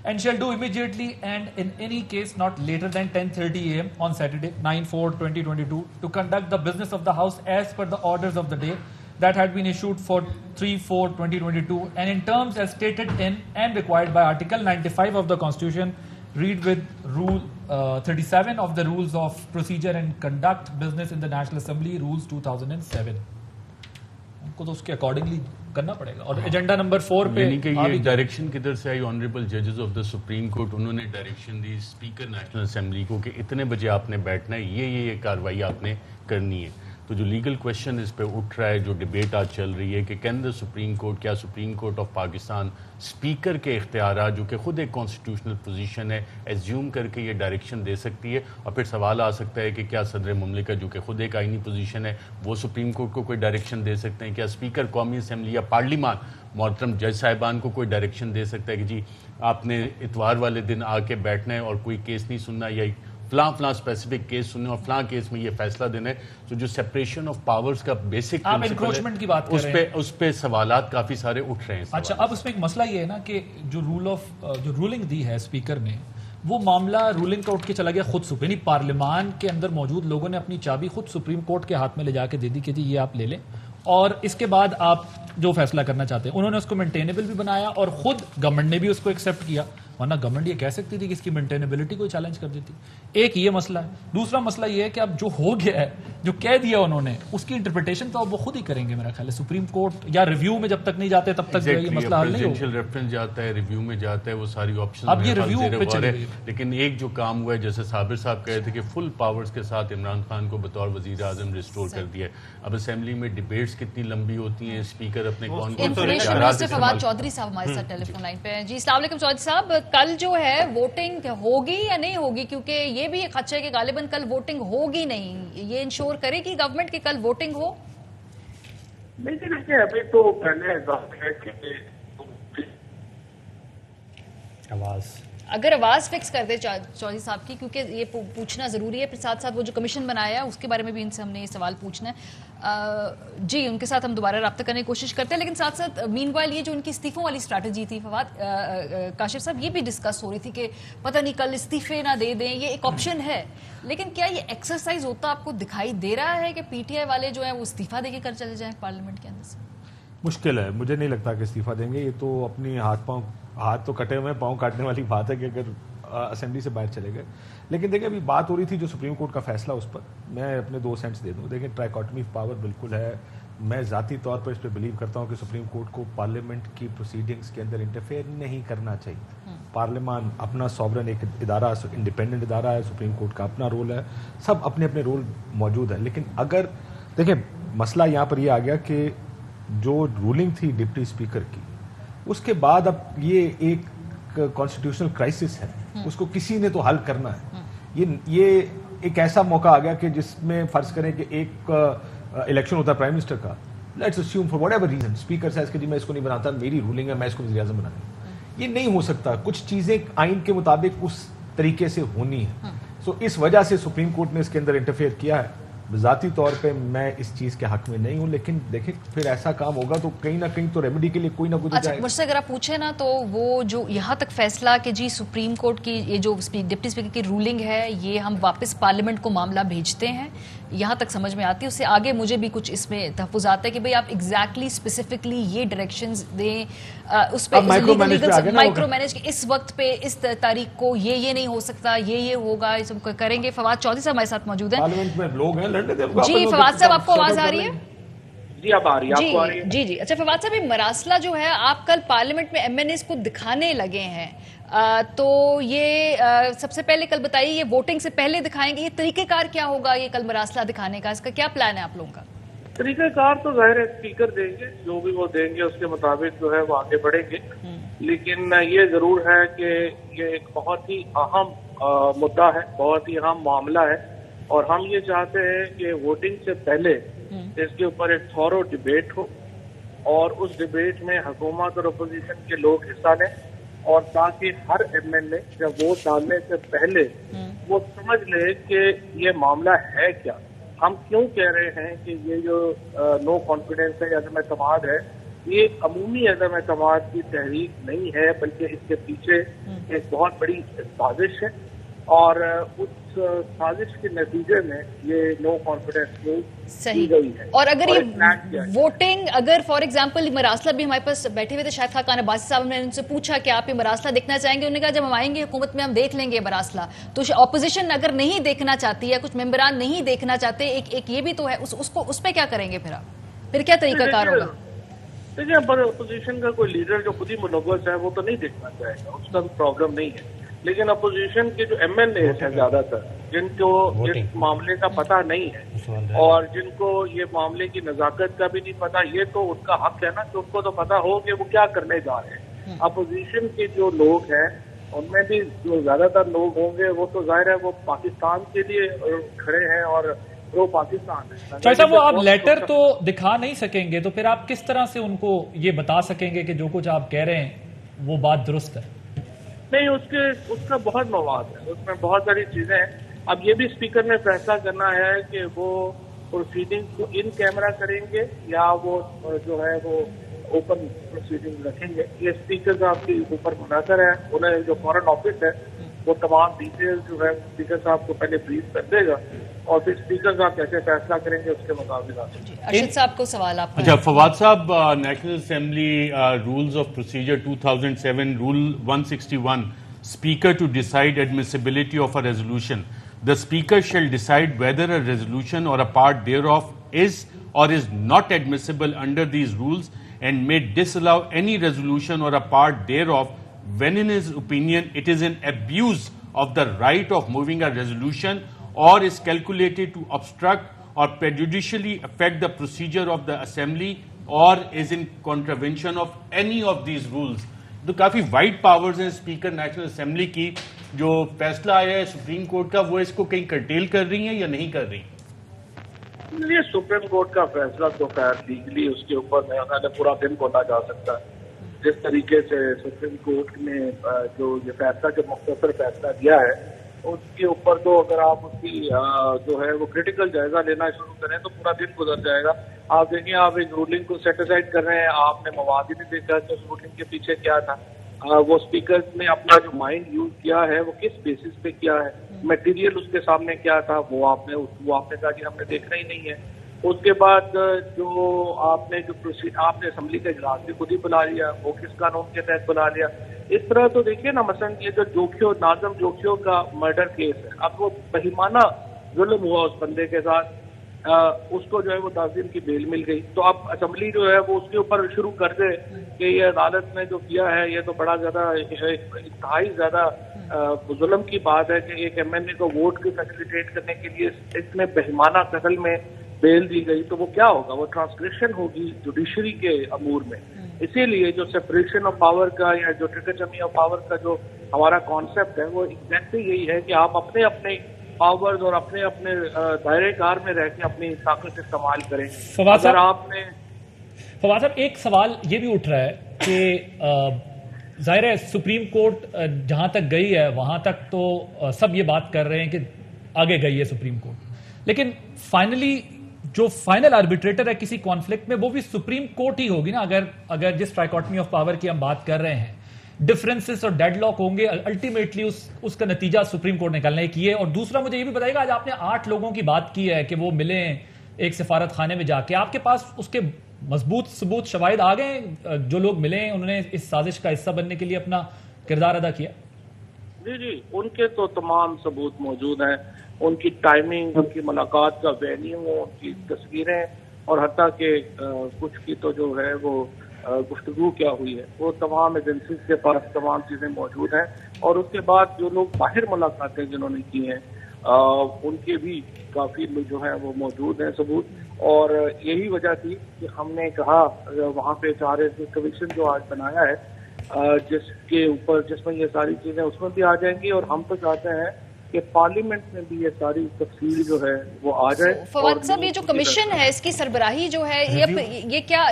and shall do immediately and in any case not later than 10:30 a.m. on Saturday 9/4/2022 to conduct the business of the house as per the orders of the day that had been issued for 3/4/2022 and in terms as stated in and required by Article 95 of the Constitution, read with Rule 37 of the Rules of Procedure and Conduct Business in the National Assembly, Rules 2007. उनको तो उसके accordingly करना पड़ेगा। और agenda number 4 पे यानी कि ये डायरेक्शन किधर से आई? ऑनरेबल जजेस ऑफ द सुप्रीम कोर्ट, उन्होंने डायरेक्शन दी स्पीकर नेशनल असेंबली को कि इतने बजे आपने बैठना है, ये कार्रवाई आपने करनी है। तो जो लीगल क्वेश्चन इस पे उठ रहा है, जो डिबेट आज चल रही है कि कैन द सुप्रीम कोर्ट, क्या supreme court of Pakistan speaker के इख्तियारात, जो कि खुद एक कॉन्स्टिट्यूशनल पोजीशन है, एज्यूम करके ये डायरेक्शन दे सकती है? और फिर सवाल आ सकता है कि क्या सदर मुमलिका, जो कि खुद एक आइनी पोजीशन है, वो सुप्रीम कोर्ट को कोई डायरेक्शन दे सकते हैं? क्या स्पीकर कौमी असम्बली या पार्लियामान मोहतरम जज साहिबान को कोई डायरेक्शन दे सकता है कि जी आपने इतवार वाले दिन आके बैठना है और कोई केस नहीं सुनना, या फलां स्पेसिफिक केस सुनने और फलां केस में ये फैसला देना है? तो जो सेपरेशन ऑफ पावर्स का बेसिक आप एनक्रोचमेंट की बात कर रहे हैं, उस पे सवालात काफी सारे उठ रहे हैं। अच्छा, अब उसमें एक मसला ये है ना कि जो रूलिंग दी है स्पीकर ने, वो मामला रूलिंग का उठ के चला गया खुद सुप्रीम, यानी पार्लियामान के अंदर मौजूद लोगों ने अपनी चाबी खुद सुप्रीम कोर्ट के हाथ में ले जाके दे दी कि जी ये आप ले लें और इसके बाद आप जो फैसला करना चाहते हैं। उन्होंने उसको मेंटेनेबल भी बनाया और खुद गवर्नमेंट ने भी उसको एक्सेप्ट किया, वरना गवर्नमेंट ये कह सकती थी कि इसकी मेंटेनेबिलिटी को चैलेंज कर देती। एक ये मसला है। दूसरा मसला ये है कि अब जो हो गया है, जो कह दिया उन्होंने, उसकी इंटरप्रिटेशन तो अब वो खुद ही करेंगे मेरा ख्याल है। सुप्रीम कोर्ट या रिव्यू में जब तक नहीं जाते तब तक ये मसला हल नहीं होगा। रेफरेंस जाता है, रिव्यू में जाता है, वो सारी ऑप्शन अब ये रिव्यू पे चल रही है। लेकिन एक जो काम हुआ है, जैसे साबिर साहब कहे थे कि फुल पावर्स के साथ इमरान खान को बतौर वजीर आजम रिस्टोर कर दिया है। अब असेंबली में डिबेट्स कितनी लंबी होती हैं, स्पीकर अपने इंफॉर्मेशन मिनिस्टर फवाद चौधरी साहब हमारे साथ टेलीफोन लाइन पे हैं। जी अस्सलाम वालेकुम चौधरी साहब, कल जो है वोटिंग होगी या नहीं होगी? क्योंकि ये भी एक खदशा है कि गालिबन कल वोटिंग होगी नहीं, ये इंश्योर करेगी गवर्नमेंट की कल वोटिंग हो? लेकिन अभी तो पहले आवाज अगर आवाज फिक्स कर दे चौधरी साहब की, क्योंकि ये पूछना जरूरी है, फिर साथ साथ वो जो कमीशन बनाया है उसके बारे में भी इनसे हमने ये सवाल पूछना है। जी उनके साथ हम दोबारा रब्ता करने की कोशिश करते हैं, लेकिन साथ साथ मीनवाइल ये जो उनकी इस्तीफों वाली स्ट्रैटेजी थी फवाद काशिफ साहब, ये भी डिस्कस हो रही थी कि पता नहीं कल इस्तीफे ना दे दें, ये एक ऑप्शन है, लेकिन क्या ये एक्सरसाइज होता आपको दिखाई दे रहा है कि PTI वाले जो है वो इस्तीफा दे के कर चले जाएं पार्लियामेंट के अंदर से? मुश्किल है, मुझे नहीं लगता कि इस्तीफा देंगे। ये तो अपनी हाथ तो कटे हुए पाँव काटने वाली बात है कि अगर असेंबली से बाहर चले गए। लेकिन देखिए अभी बात हो रही थी जो सुप्रीम कोर्ट का फैसला, उस पर मैं अपने 2 सेंट्स दे दूं। देखिए ट्राइकॉटमी ऑफ पावर बिल्कुल है, मैं ज़ाती तौर पर इस पर बिलीव करता हूँ कि सुप्रीम कोर्ट को पार्लियामेंट की प्रोसीडिंग्स के अंदर इंटरफेयर नहीं करना चाहिए। पार्लियामान अपना सॉवरन एक इदारा, इंडिपेंडेंट इदारा है, सुप्रीम कोर्ट का अपना रोल है, सब अपने अपने रोल मौजूद है। लेकिन अगर देखिए मसला यहाँ पर ये आ गया कि जो रूलिंग थी डिप्टी स्पीकर की, उसके बाद अब ये एक कॉन्स्टिट्यूशनल क्राइसिस है, उसको किसी ने तो हल करना है। ये एक ऐसा मौका आ गया कि जिसमें फर्ज करें कि एक इलेक्शन होता है प्राइम मिनिस्टर का, let's assume for whatever reason speaker से कि जी मैं इसको नहीं बनाता, मेरी रूलिंग है, मैं इसको वज़ीर आज़म बनाऊंगा। ये नहीं हो सकता, कुछ चीज़ें आइन के मुताबिक उस तरीके से होनी है। सो इस वजह से सुप्रीम कोर्ट ने इसके अंदर इंटरफेयर किया है। ذاتی طور پہ میں اس چیز کے حق میں نہیں ہوں، لیکن دیکھیں پھر ایسا کام ہوگا تو کہیں نہ کہیں تو ریمیڈی کے لیے کوئی نہ کوئی تو اچھا جائے. مجھ سے اگر آپ پوچھیں نا تو وہ جو یہاں تک فیصلہ کہ جی سپریم کورٹ کی یہ جو ڈپٹی اسپیکر کی رولنگ ہے یہ ہم واپس پارلیمنٹ کو معاملہ بھیجتے ہیں، یہاں تک سمجھ میں آتی ہے. اس سے آگے مجھے بھی کچھ اس میں تحفظات ہے کہ بھئی آپ ایگزیکٹلی اسپیسیفکلی یہ ڈائریکشنز دیں، اس پہ مائکرو مینج اس وقت پہ اس تاریخ کو یہ نہیں ہو سکتا، یہ ہوگا، یہ سب کریں گے. فواد چودھری صاحب ہمارے ساتھ موجود ہیں. پارلیمنٹ میں لوگ ہیں لڑنے دیں. جی فواد صاحب آپ کو آواز آ رہی ہے؟ جی اب آ رہی ہے، آپ کو آ رہی ہے؟ جی اچھا فواد صاحب یہ مراسلہ جو ہے آپ کل پارلیمنٹ میں ایم این ایز کو دکھانے لگے ہیں، تو یہ سب سے پہلے کل بتائیے یہ ووٹنگ سے پہلے دکھائیں گے، یہ طریقہ کار کیا ہوگا یہ کل مراسلہ دکھانے کا، اس کا کیا پلان ہے آپ لوگوں کا؟ طریقہ کار تو ظاہر ہے اسپیکر دیں گے، جو بھی وہ دیں گے اس کے مطابق جو ہے وہ آگے بڑھیں گے. لیکن یہ ضرور ہے کہ یہ ایک بہت ہی اہم مدعا ہے، بہت ہی اہم معاملہ ہے، اور ہم یہ چاہتے ہیں کہ ووٹنگ سے پہلے اس کے اوپر ایک تھورو ڈیبیٹ ہو، اور اس ڈیبیٹ میں حکومت اور اپوزیشن کے لوگ حصہ لیں، اور تاکہ ہر ایم ایل اے جب ووٹ ڈالنے سے پہلے وہ سمجھ لے کہ یہ معاملہ ہے کیا، ہم کیوں کہہ رہے ہیں کہ یہ جو نو کانفیڈنس ہے یا عدم اعتماد ہے یہ عمومی عدم اعتماد کی تحریک نہیں ہے، بلکہ اس کے پیچھے ایک بہت بڑی سازش ہے، اور اس سازش کے نتیجے میں یہ نو کانفیڈنس کی گئی ہے. اور اگر یہ ووٹنگ اگر فار ایگزامپل مراسلہ بھی ہمارے پاس بیٹھے ہوئے تھے شاہد خاقان عباسی صاحب نے ان سے پوچھا کہ آپ یہ مراسلہ دیکھنا چاہیں گے، انہوں نے کہا جب ہم آئیں گے حکومت میں ہم دیکھ لیں گے مراسلہ. تو اپوزیشن اگر نہیں دیکھنا چاہتی ہے، کچھ ممبران نہیں دیکھنا چاہتے، ایک یہ بھی تو ہے، اس پہ کیا کریں گے پھر کیا طریقہ کار ہوگا؟ دیکھیں اپوزیشن کا کوئی لیڈر جو خود ہی ملوث ہے وہ تو نہیں دیکھنا چاہے گا، اس کا پرابلم نہیں ہے. لیکن اپوزیشن کے جو ایم ایل اے ہیں زیادہ تر جن کو اس معاملے کا پتہ نہیں ہے اور جن کو یہ معاملے کی نزاکت کا بھی نہیں پتہ، یہ تو ان کا حق ہے نا کہ ان کو تو پتہ ہو کہ وہ کیا کرنے جا رہے ہیں. اپوزیشن کے جو لوگ ہیں ان میں بھی جو زیادہ تر لوگ ہوں گے وہ تو ظاہر ہے وہ پاکستان کے لیے کھڑے ہیں اور وہ پاکستان ہے. صاحب وہ آپ لیٹر تو دکھا نہیں سکیں گے، تو پھر آپ کس طرح سے ان کو یہ بتا سکیں گے کہ جو کچھ آپ کہہ رہے ہیں وہ بات درست ہے؟ نہیں، اس کا بہت مواد ہے، اس میں بہت ساری چیزیں ہیں. اب یہ بھی اسپیکر نے فیصلہ کرنا ہے کہ وہ پروسیڈنگ کو ان کیمرہ کریں گے یا وہ جو ہے وہ اوپن پروسیڈنگ رکھیں گے. یہ اسپیکر صاحب کے اوپر منحصر ہے. انہیں جو فارن آفس ہے وہ تمام ڈیٹیل جو ہے اسپیکر صاحب کو پہلے بریف کر دے گا، اور پھر اسپیکر صاحب کیسے فیصلہ کریں گے اس کے مطابق. ارشد صاحب کو سوال آپ کا. اچھا فواد صاحب، National Assembly rules of procedure 2007 rule 161 Speaker to decide admissibility of a resolution. The Speaker shall decide whether a resolution or a part thereof is or is not admissible under these rules, and may disallow any resolution or a part thereof when in his opinion it is an abuse of the right of moving a resolution or is calculated to obstruct or prejudicially affect the procedure of the Assembly or is in contravention of any of these rules. تو کافی wide powers ہیں speaker national assembly کی. جو فیصلہ آیا ہے supreme court کا وہ اس کو کہیں کرٹیل کر رہی ہیں یا نہیں کر رہی؟ یہ سپریم کورٹ کا فیصلہ تو خیر لیگلی اس کے اوپر میں پورا دن بولا جا سکتا ہے. جس طریقے سے سپریم کورٹ نے جو یہ فیصلہ جو مختصر فیصلہ دیا ہے اس کے اوپر تو اگر آپ اس کی جو ہے وہ کریٹیکل جائزہ لینا شروع کریں تو پورا دن گزر جائے گا. آپ دیکھیں آپ ایک رولنگ کو سیٹیسائڈ کر رہے ہیں، آپ نے مواد ہی نہیں دیکھا کہ اس رولنگ کے پیچھے کیا تھا. وہ اسپیکر نے اپنا جو مائنڈ یوز کیا ہے وہ کس بیسس پہ کیا ہے، میٹیریل اس کے سامنے کیا تھا وہ آپ نے کہا کہ ہم نے دیکھنا ہی نہیں ہے. اس کے بعد جو آپ نے اسمبلی کا اجلاس بھی خود ہی بلا لیا، وہ کس قانون کے تحت بلا لیا. اس طرح تو دیکھیے نا، مثلا یہ جو ناظم جوکھیو کا مرڈر کیس ہے، اب وہ بہیمانہ ظلم ہوا اس بندے کے ساتھ، اس کو جو ہے وہ 10 دن کی بیل مل گئی. تو اب اسمبلی جو ہے وہ اس کے اوپر شروع کر دے کہ یہ عدالت نے جو کیا ہے یہ تو بڑا زیادہ انتہائی زیادہ ظلم کی بات ہے کہ ایک ایم این اے کو ووٹ کی فیسیلیٹیٹ کرنے کے لیے اتنے بہیمانہ قتل میں بیل دی گئی. تو وہ کیا ہوگا؟ وہ ٹرانسگریشن ہوگی جوڈیشری کے امور میں. اسی لیے جو سپریشن آف پاور کا یا جو ٹرکچمی آف پاور کا جو ہمارا کانسیپٹ ہے وہ ایگزیکٹلی یہی ہے کہ آپ اپنے اپنے پاورز اور اپنے اپنے دائرے کار میں رہ کے اپنی طاقت استعمال کریں. فواد صاحب ایک سوال یہ بھی اٹھ رہا ہے کہ ظاہر ہے سپریم کورٹ جہاں تک گئی ہے وہاں تک تو سب یہ بات کر رہے ہیں کہ آگے گئی ہے سپریم کورٹ، लेकिन फाइनली जो फाइनल आर्बिट्रेटर है किसी कॉन्फ्लिक्ट में वो भी सुप्रीम कोर्ट ही होगी ना, अगर जिस ट्राइकोटमी ऑफ पावर की हम बात कर रहे हैं, डिफरेंसेस और डेडलॉक होंगे, अल्टीमेटली उसका नतीजा सुप्रीम कोर्ट निकालने की है। और दूसरा मुझे ये भी बताइएगा, आज आपने 8 लोगों की बात की है कि वो मिले एक सफारत खाने में जाके, आपके पास उसके मजबूत सबूत शवाहिद आ गए? जो लोग मिले उन्होंने इस साजिश का हिस्सा बनने के लिए अपना किरदार अदा किया? जी, उनके तो तमाम सबूत मौजूद हैं, उनकी टाइमिंग, उनकी मुलाकात का वेन्यू, उनकी तस्वीरें, और हत्ता के कुछ की तो जो है वो गुफ्तगू क्या हुई है, वो तमाम एजेंसीज के पास तमाम चीज़ें मौजूद हैं। और उसके बाद जो लोग बाहर मुलाकातें जिन्होंने की हैं उनके भी काफ़ी जो हैं वो मौजूद हैं सबूत। और यही वजह थी कि हमने कहा वहाँ पे चार्ज कमीशन जो आज बनाया है जिसके ऊपर जिसमें ये सारी चीज़ें उसमें भी आ जाएंगी, और हम तो चाहते हैं कि पार्लियामेंट में भी ये सारी तफसील जो है वो आ जाए। फवाद साहब, ये जो कमीशन है इसकी सरबराही जो है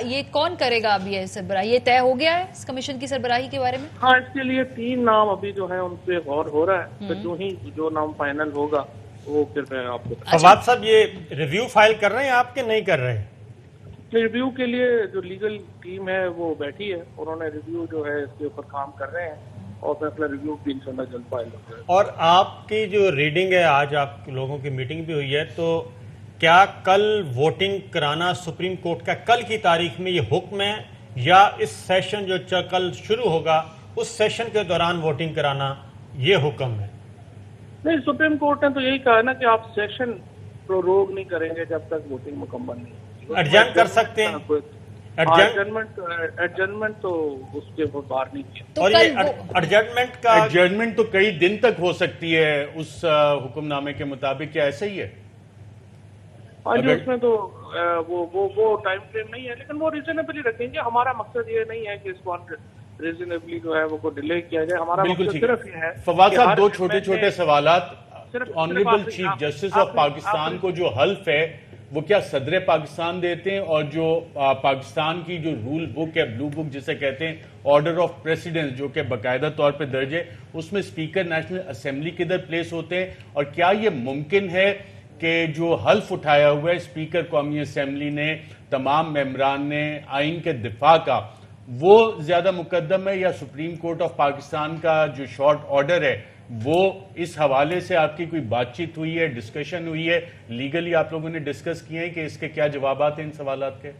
ये कौन करेगा? अब ये सरबराही ये तय हो गया है इस कमीशन की सरबराही के बारे में? हाँ, इसके लिए 3 नाम अभी जो है उन पे गौर हो रहा है, तो जो नाम फाइनल होगा वो फिर मैं आपको। फवाद साहब, ये रिव्यू फाइल कर रहे हैं आपके नहीं कर रहे हैं? रिव्यू के लिए जो लीगल टीम है वो बैठी है, उन्होंने रिव्यू जो है इसके ऊपर काम कर रहे हैं और फैसला रिव्यू भी इंशाल्लाह जल्द फाइल हो जाएगा। और आपकी जो रीडिंग है, आज आप लोगों की मीटिंग भी हुई है, तो क्या कल वोटिंग कराना सुप्रीम कोर्ट का कल की तारीख में ये हुक्म है, या इस सेशन जो कल शुरू होगा उस सेशन के दौरान वोटिंग कराना ये हुक्म है? नहीं, सुप्रीम कोर्ट ने तो यही कहा ना कि आप सेशन प्रोरोग नहीं करेंगे जब तक वोटिंग मुकम्मल नहीं होगी। एडजर्न कर सकते हैं? एडजर्नमेंट तो उसके बाहर नहीं किया। तो और ये एडजर्नमेंट तो कई दिन तक हो सकती है उस हुक्मनामे के मुताबिक, क्या ऐसा ही है? हाँ जी, उसमें तो वो टाइम फ्रेम नहीं है, लेकिन वो रीजनेबली रखेंगे। हमारा मकसद ये नहीं है कि इसको रीजनेबली जो है वो डिले किया जाए, हमारा मकसद सिर्फ ये है। फवाद साहब, 2 छोटे सवालात। Honourable chief justice of Pakistan को जो हल्फ है वो क्या सदर पाकिस्तान देते हैं, और जो पाकिस्तान की जो रूल बुक है, ब्लू बुक जिसे कहते हैं, ऑर्डर ऑफ प्रेसिडेंस जो कि बाकायदा तौर पे दर्ज है, उसमें स्पीकर नेशनल असेंबली किधर प्लेस होते हैं? और क्या ये मुमकिन है कि जो हल्फ उठाया हुआ है स्पीकर कौमी असेंबली ने, तमाम मेंबरान ने आइन के दिफा का, वो ज्यादा मुकद्दम है, या सुप्रीम कोर्ट ऑफ पाकिस्तान का जो शॉर्ट ऑर्डर है वो? इस हवाले से आपकी कोई बातचीत हुई है, डिस्कशन हुई है, लीगली आप लोगों ने डिस्कस किए हैं कि इसके क्या जवाबात हैं इन सवालात के?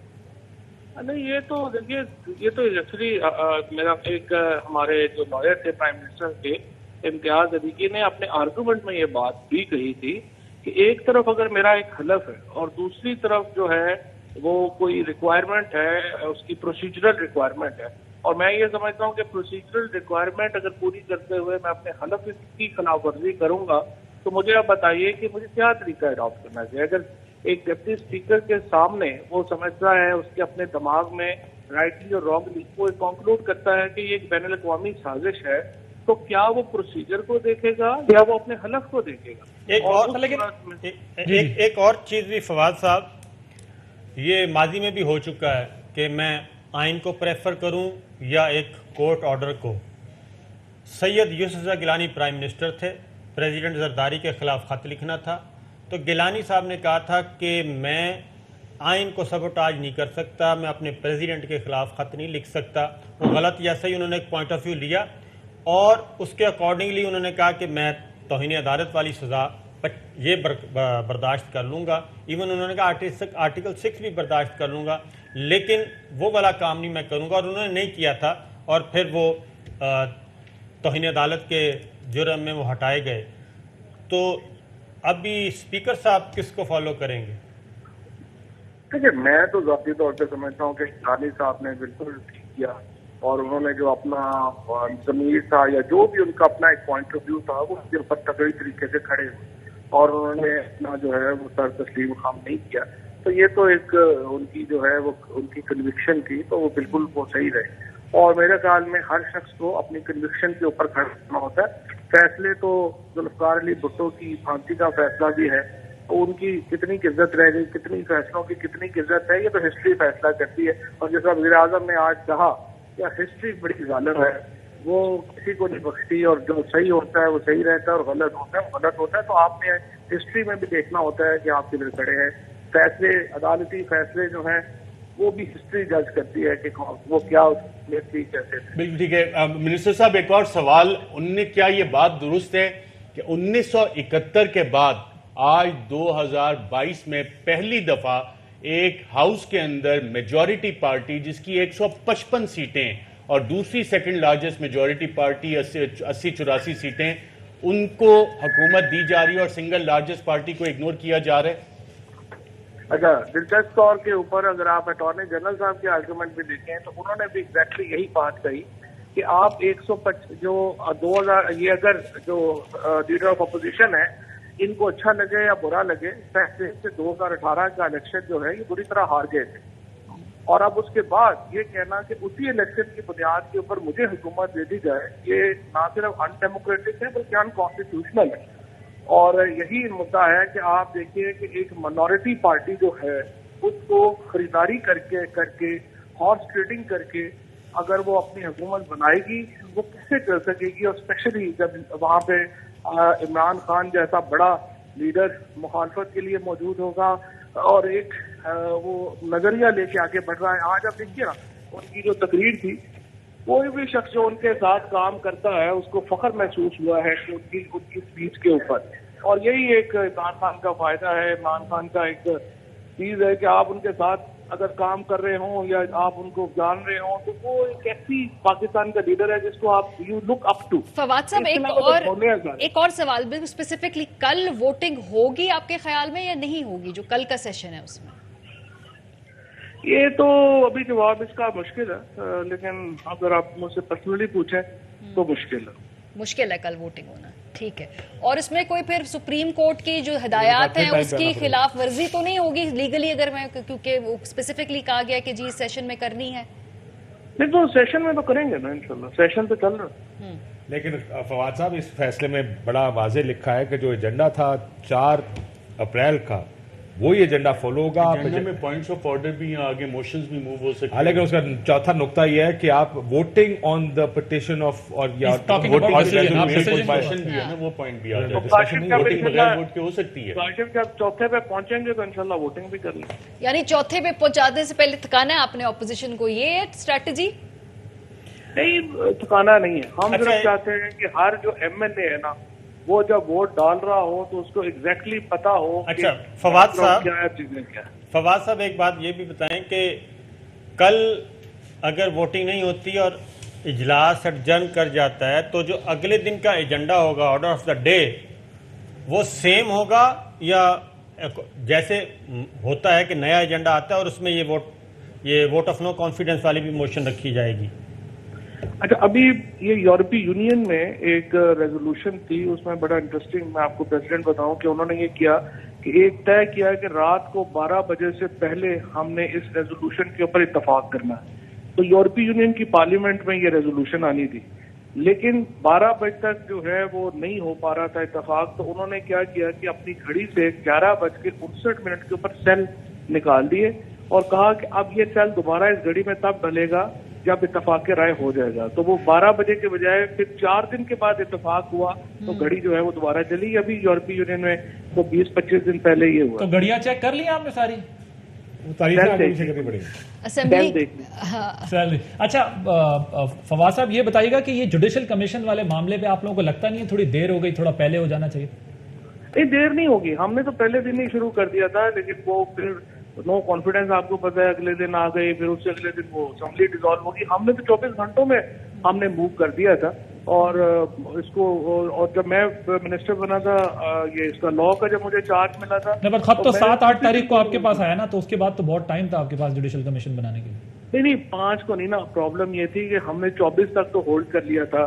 नहीं, ये तो देखिए, ये तो एक्चुअली मेरा एक हमारे जो लॉयर थे प्राइम मिनिस्टर के इम्तियाज अदीकी ने अपने आर्गूमेंट में ये बात भी कही थी कि एक तरफ अगर मेरा एक हलफ है और दूसरी तरफ जो है वो कोई रिक्वायरमेंट है, उसकी प्रोसीजरल रिक्वायरमेंट है, और मैं ये समझता हूँ कि प्रोसीजरल रिक्वायरमेंट अगर पूरी करते हुए मैं अपने हलफ की खिलाफ वर्जी करूंगा, तो मुझे आप बताइए कि मुझे क्या तरीका अडॉप्ट करना चाहिए। अगर एक डिप्टी स्पीकर के सामने वो समझता है, उसके अपने दिमाग में राइटली और रॉन्गली वो कंक्लूड करता है कि ये एक बैनुल अक़वामी साजिश है, तो क्या वो प्रोसीजर को देखेगा या वो अपने हलफ को देखेगा? एक और चीज भी फवाद साहब, ये माजी में भी हो चुका है कि मैं आइन को प्रेफर करूं या एक कोर्ट ऑर्डर को। सैयद यूसुफ गिलानी प्राइम मिनिस्टर थे, प्रेसिडेंट जरदारी के खिलाफ खत लिखना था, तो गिलानी साहब ने कहा था कि मैं आइन को सबोटाज नहीं कर सकता, मैं अपने प्रेसिडेंट के खिलाफ खत नहीं लिख सकता। वो गलत या सही उन्होंने एक पॉइंट ऑफ व्यू लिया, और उसके अकॉर्डिंगली उन्होंने कहा कि मैं तौहीन अदालत वाली सज़ा ये बर्दाश्त कर लूँगा। इवन उन्होंने कहा आर्टिकल 6 भी बर्दाश्त कर लूँगा, लेकिन वो वाला काम नहीं मैं करूँगा, और उन्होंने नहीं किया था, और फिर वो तौहीन अदालत के जुर्म में वो हटाए गए। तो अभी स्पीकर साहब किसको फॉलो करेंगे? देखिए, मैं तो ज़ाती तौर पर समझता हूँ कि गिलानी साहब ने बिल्कुल ठीक किया, और उन्होंने जो अपना ज़मीर था या जो भी उनका अपना एक पॉइंट ऑफ व्यू था वो उसके ऊपर तगड़ी तरीके से खड़े हुए, और उन्होंने अपना जो है वो सर तस्लीम खाम नहीं किया। तो ये तो एक उनकी जो है वो उनकी कन्विक्शन थी, तो वो बिल्कुल वो सही रहे। और मेरे ख्याल में हर शख्स को अपनी कन्विक्शन के ऊपर खड़ा होना होता है। फैसले तो जुल्फ़िकार अली भुट्टो की फांसी का फैसला भी है, तो उनकी कितनी इज्जत रह गई, कितनी फैसलों की कितनी इज्जत है, ये तो हिस्ट्री फैसला करती है। और जैसा वज़ीर आज़म ने आज कहा कि हिस्ट्री बड़ी ज़ालिम है, वो किसी को नहीं बख्शती, और जो सही होता है वो सही रहता है और गलत होता है वो गलत होता है। तो आपने हिस्ट्री में भी देखना होता है कि आप किधर खड़े हैं। फैसले, अदालती फैसले जो हैं वो भी हिस्ट्री जज करती है कि वो क्या उसमें थी, कैसे थे। बिल्कुल ठीक है। मिनिस्टर साहब, एक और सवाल, उनने क्या ये बात दुरुस्त है कि 1971 के बाद आज 2022 में पहली दफा एक हाउस के अंदर मेजॉरिटी पार्टी जिसकी 155 सीटें और दूसरी सेकंड लार्जेस्ट मेजॉरिटी पार्टी 80-84 सीटें, उनको हुकूमत दी जा रही है और सिंगल लार्जेस्ट पार्टी को इग्नोर किया जा रहा है? अच्छा, दिलचस्प तौर के ऊपर अगर आप अटॉर्नी जनरल साहब के आर्गुमेंट भी देखें तो उन्होंने भी एग्जैक्टली यही बात कही कि आप 125 जो 2000 ये अगर जो लीडर ऑफ अपोजिशन है इनको अच्छा लगे या बुरा लगे, फैसले से 2018 का इलेक्शन जो है ये बुरी तरह हार गए थे, और अब उसके बाद ये कहना कि उसी इलेक्शन की बुनियाद के ऊपर मुझे हुकूमत दे दी जाए, ये ना सिर्फ अनडेमोक्रेटिक है बल्कि अनकॉन्स्टिट्यूशनल है। और यही मुद्दा है कि आप देखिए कि एक माइनॉरिटी पार्टी जो है उसको खरीदारी करके हॉर्स ट्रेडिंग करके अगर वो अपनी हुकूमत बनाएगी वो कैसे कर सकेगी, और स्पेशली जब वहाँ पे इमरान खान जैसा बड़ा लीडर मुखालफत के लिए मौजूद होगा और एक वो नजरिया लेके आगे बढ़ रहा है। आज आप देखिए ना उनकी जो तकरीर थी, कोई भी शख्स जो उनके साथ काम करता है उसको फख्र महसूस हुआ है कि उनकी स्पीच के ऊपर, और यही एक इमरान खान का फायदा है। इमरान खान का एक चीज है कि आप उनके साथ अगर काम कर रहे हो या आप उनको जान रहे हो तो वो एक ऐसी पाकिस्तान का लीडर है जिसको आप you look up to. Fawad साहब, एक और सवाल, बिल्कुल स्पेसिफिकली, कल वोटिंग होगी आपके ख्याल में या नहीं होगी, जो कल का सेशन है उसमें? ये तो अभी जवाब इसका मुश्किल है, लेकिन अगर आप मुझसे पर्सनली पूछें तो मुश्किल है कल वोटिंग होना। ठीक है, और इसमें कोई फिर सुप्रीम कोर्ट की जो हिदायत है उसकी खिलाफ वर्जी तो नहीं होगी लीगली, अगर मैं, क्योंकि वो स्पेसिफिकली कहा गया कि जी सेशन में करनी है? नहीं तो सेशन में तो करेंगे ना इंशाल्लाह, सेशन तो चल रहा है। लेकिन फवाद साहब, इस फैसले में बड़ा वाज़ेह लिखा है कि जो एजेंडा था 4 अप्रैल का वो ही एजेंडा फॉलो होगा। एजेंडा में पॉइंट्स ऑफ ऑर्डर भी यहाँ आगे मोशंस भी मूव हो सकते हैं। लेकिन उसका चौथा नुकता यह है कि आप voting on the petition of और या वोटिंग भी है ना, वो पॉइंट भी आ जाए। वोटिंग बगैर वोट के हो सकती है। काशिफ, जब चौथे पे पहुंचेंगे तो इंशाल्लाह वोटिंग भी कर लेंगे। यानी चौथे पे पहुंचाने से पहले थकाना है आपने ऑपोजिशन को, ये स्ट्रैटेजी? नहीं, थकाना नहीं है। हम सिर्फ चाहते हैं कि हर जो MNA है ना वो जब वोट डाल रहा हो तो उसको एग्जैक्टली पता हो। अच्छा फवाद साहब, क्या है चीजें क्या है। फवाद साहब, एक बात ये भी बताएं कि कल अगर वोटिंग नहीं होती और इजलास एडजर्न कर जाता है तो जो अगले दिन का एजेंडा होगा, ऑर्डर ऑफ द डे, वो सेम होगा या जैसे होता है कि नया एजेंडा आता है और उसमें ये वोट ऑफ नो कॉन्फिडेंस वाली भी मोशन रखी जाएगी? अच्छा, अभी ये यूरोपीय यूनियन में एक रेजोल्यूशन थी, उसमें बड़ा इंटरेस्टिंग, मैं आपको प्रेसिडेंट बताऊं कि उन्होंने ये किया कि एक तय किया कि रात को 12 बजे से पहले हमने इस रेजोल्यूशन के ऊपर इत्तेफाक करना है। तो यूरोपीय यूनियन की पार्लियामेंट में ये रेजोल्यूशन आनी थी, लेकिन 12 बजे तक जो है वो नहीं हो पा रहा था इत्तेफाक। तो उन्होंने क्या किया कि अपनी घड़ी से 11:59 के ऊपर सेल निकाल दिए और कहा कि अब ये सेल दोबारा इस घड़ी में तब डलेगा जब इत्तेफाक राय हो जाएगा। तो वो 12 बजे के बजाय फिर 4 दिन के बाद इत्तेफाक हुआ तो घड़ी जो है वो दोबारा चली। अभी यूरोपीय यूनियन में तो 20-25 दिन पहले ये हुआ। तो घड़ियां चेक कर ली आपने सारी? असेंबली। अच्छा फवाद साहब, ये बताइएगा कि ये जुडिशल कमीशन वाले मामले पे आप लोगों को लगता नहीं है थोड़ी देर हो गई, थोड़ा पहले हो जाना चाहिए? नहीं, देर नहीं होगी, हमने तो पहले दिन ही शुरू कर दिया था, लेकिन वो फिर नो कॉन्फिडेंस आपको पता है अगले दिन आ गए, फिर उससे अगले दिन वो असेंबली डिसॉल्व होगी। हमने तो 24 घंटों में हमने मूव कर दिया था। और इसको, और जब मैं मिनिस्टर बना था, ये इसका लॉ का जब मुझे चार्ज मिला था, खत तो 7-8 तारीख को आपके पास आया ना, तो उसके बाद तो बहुत टाइम था आपके पास जुडिशल कमीशन बनाने के लिए। नहीं 5 को नहीं ना, प्रॉब्लम ये थी कि हमने 24 तक तो होल्ड कर लिया था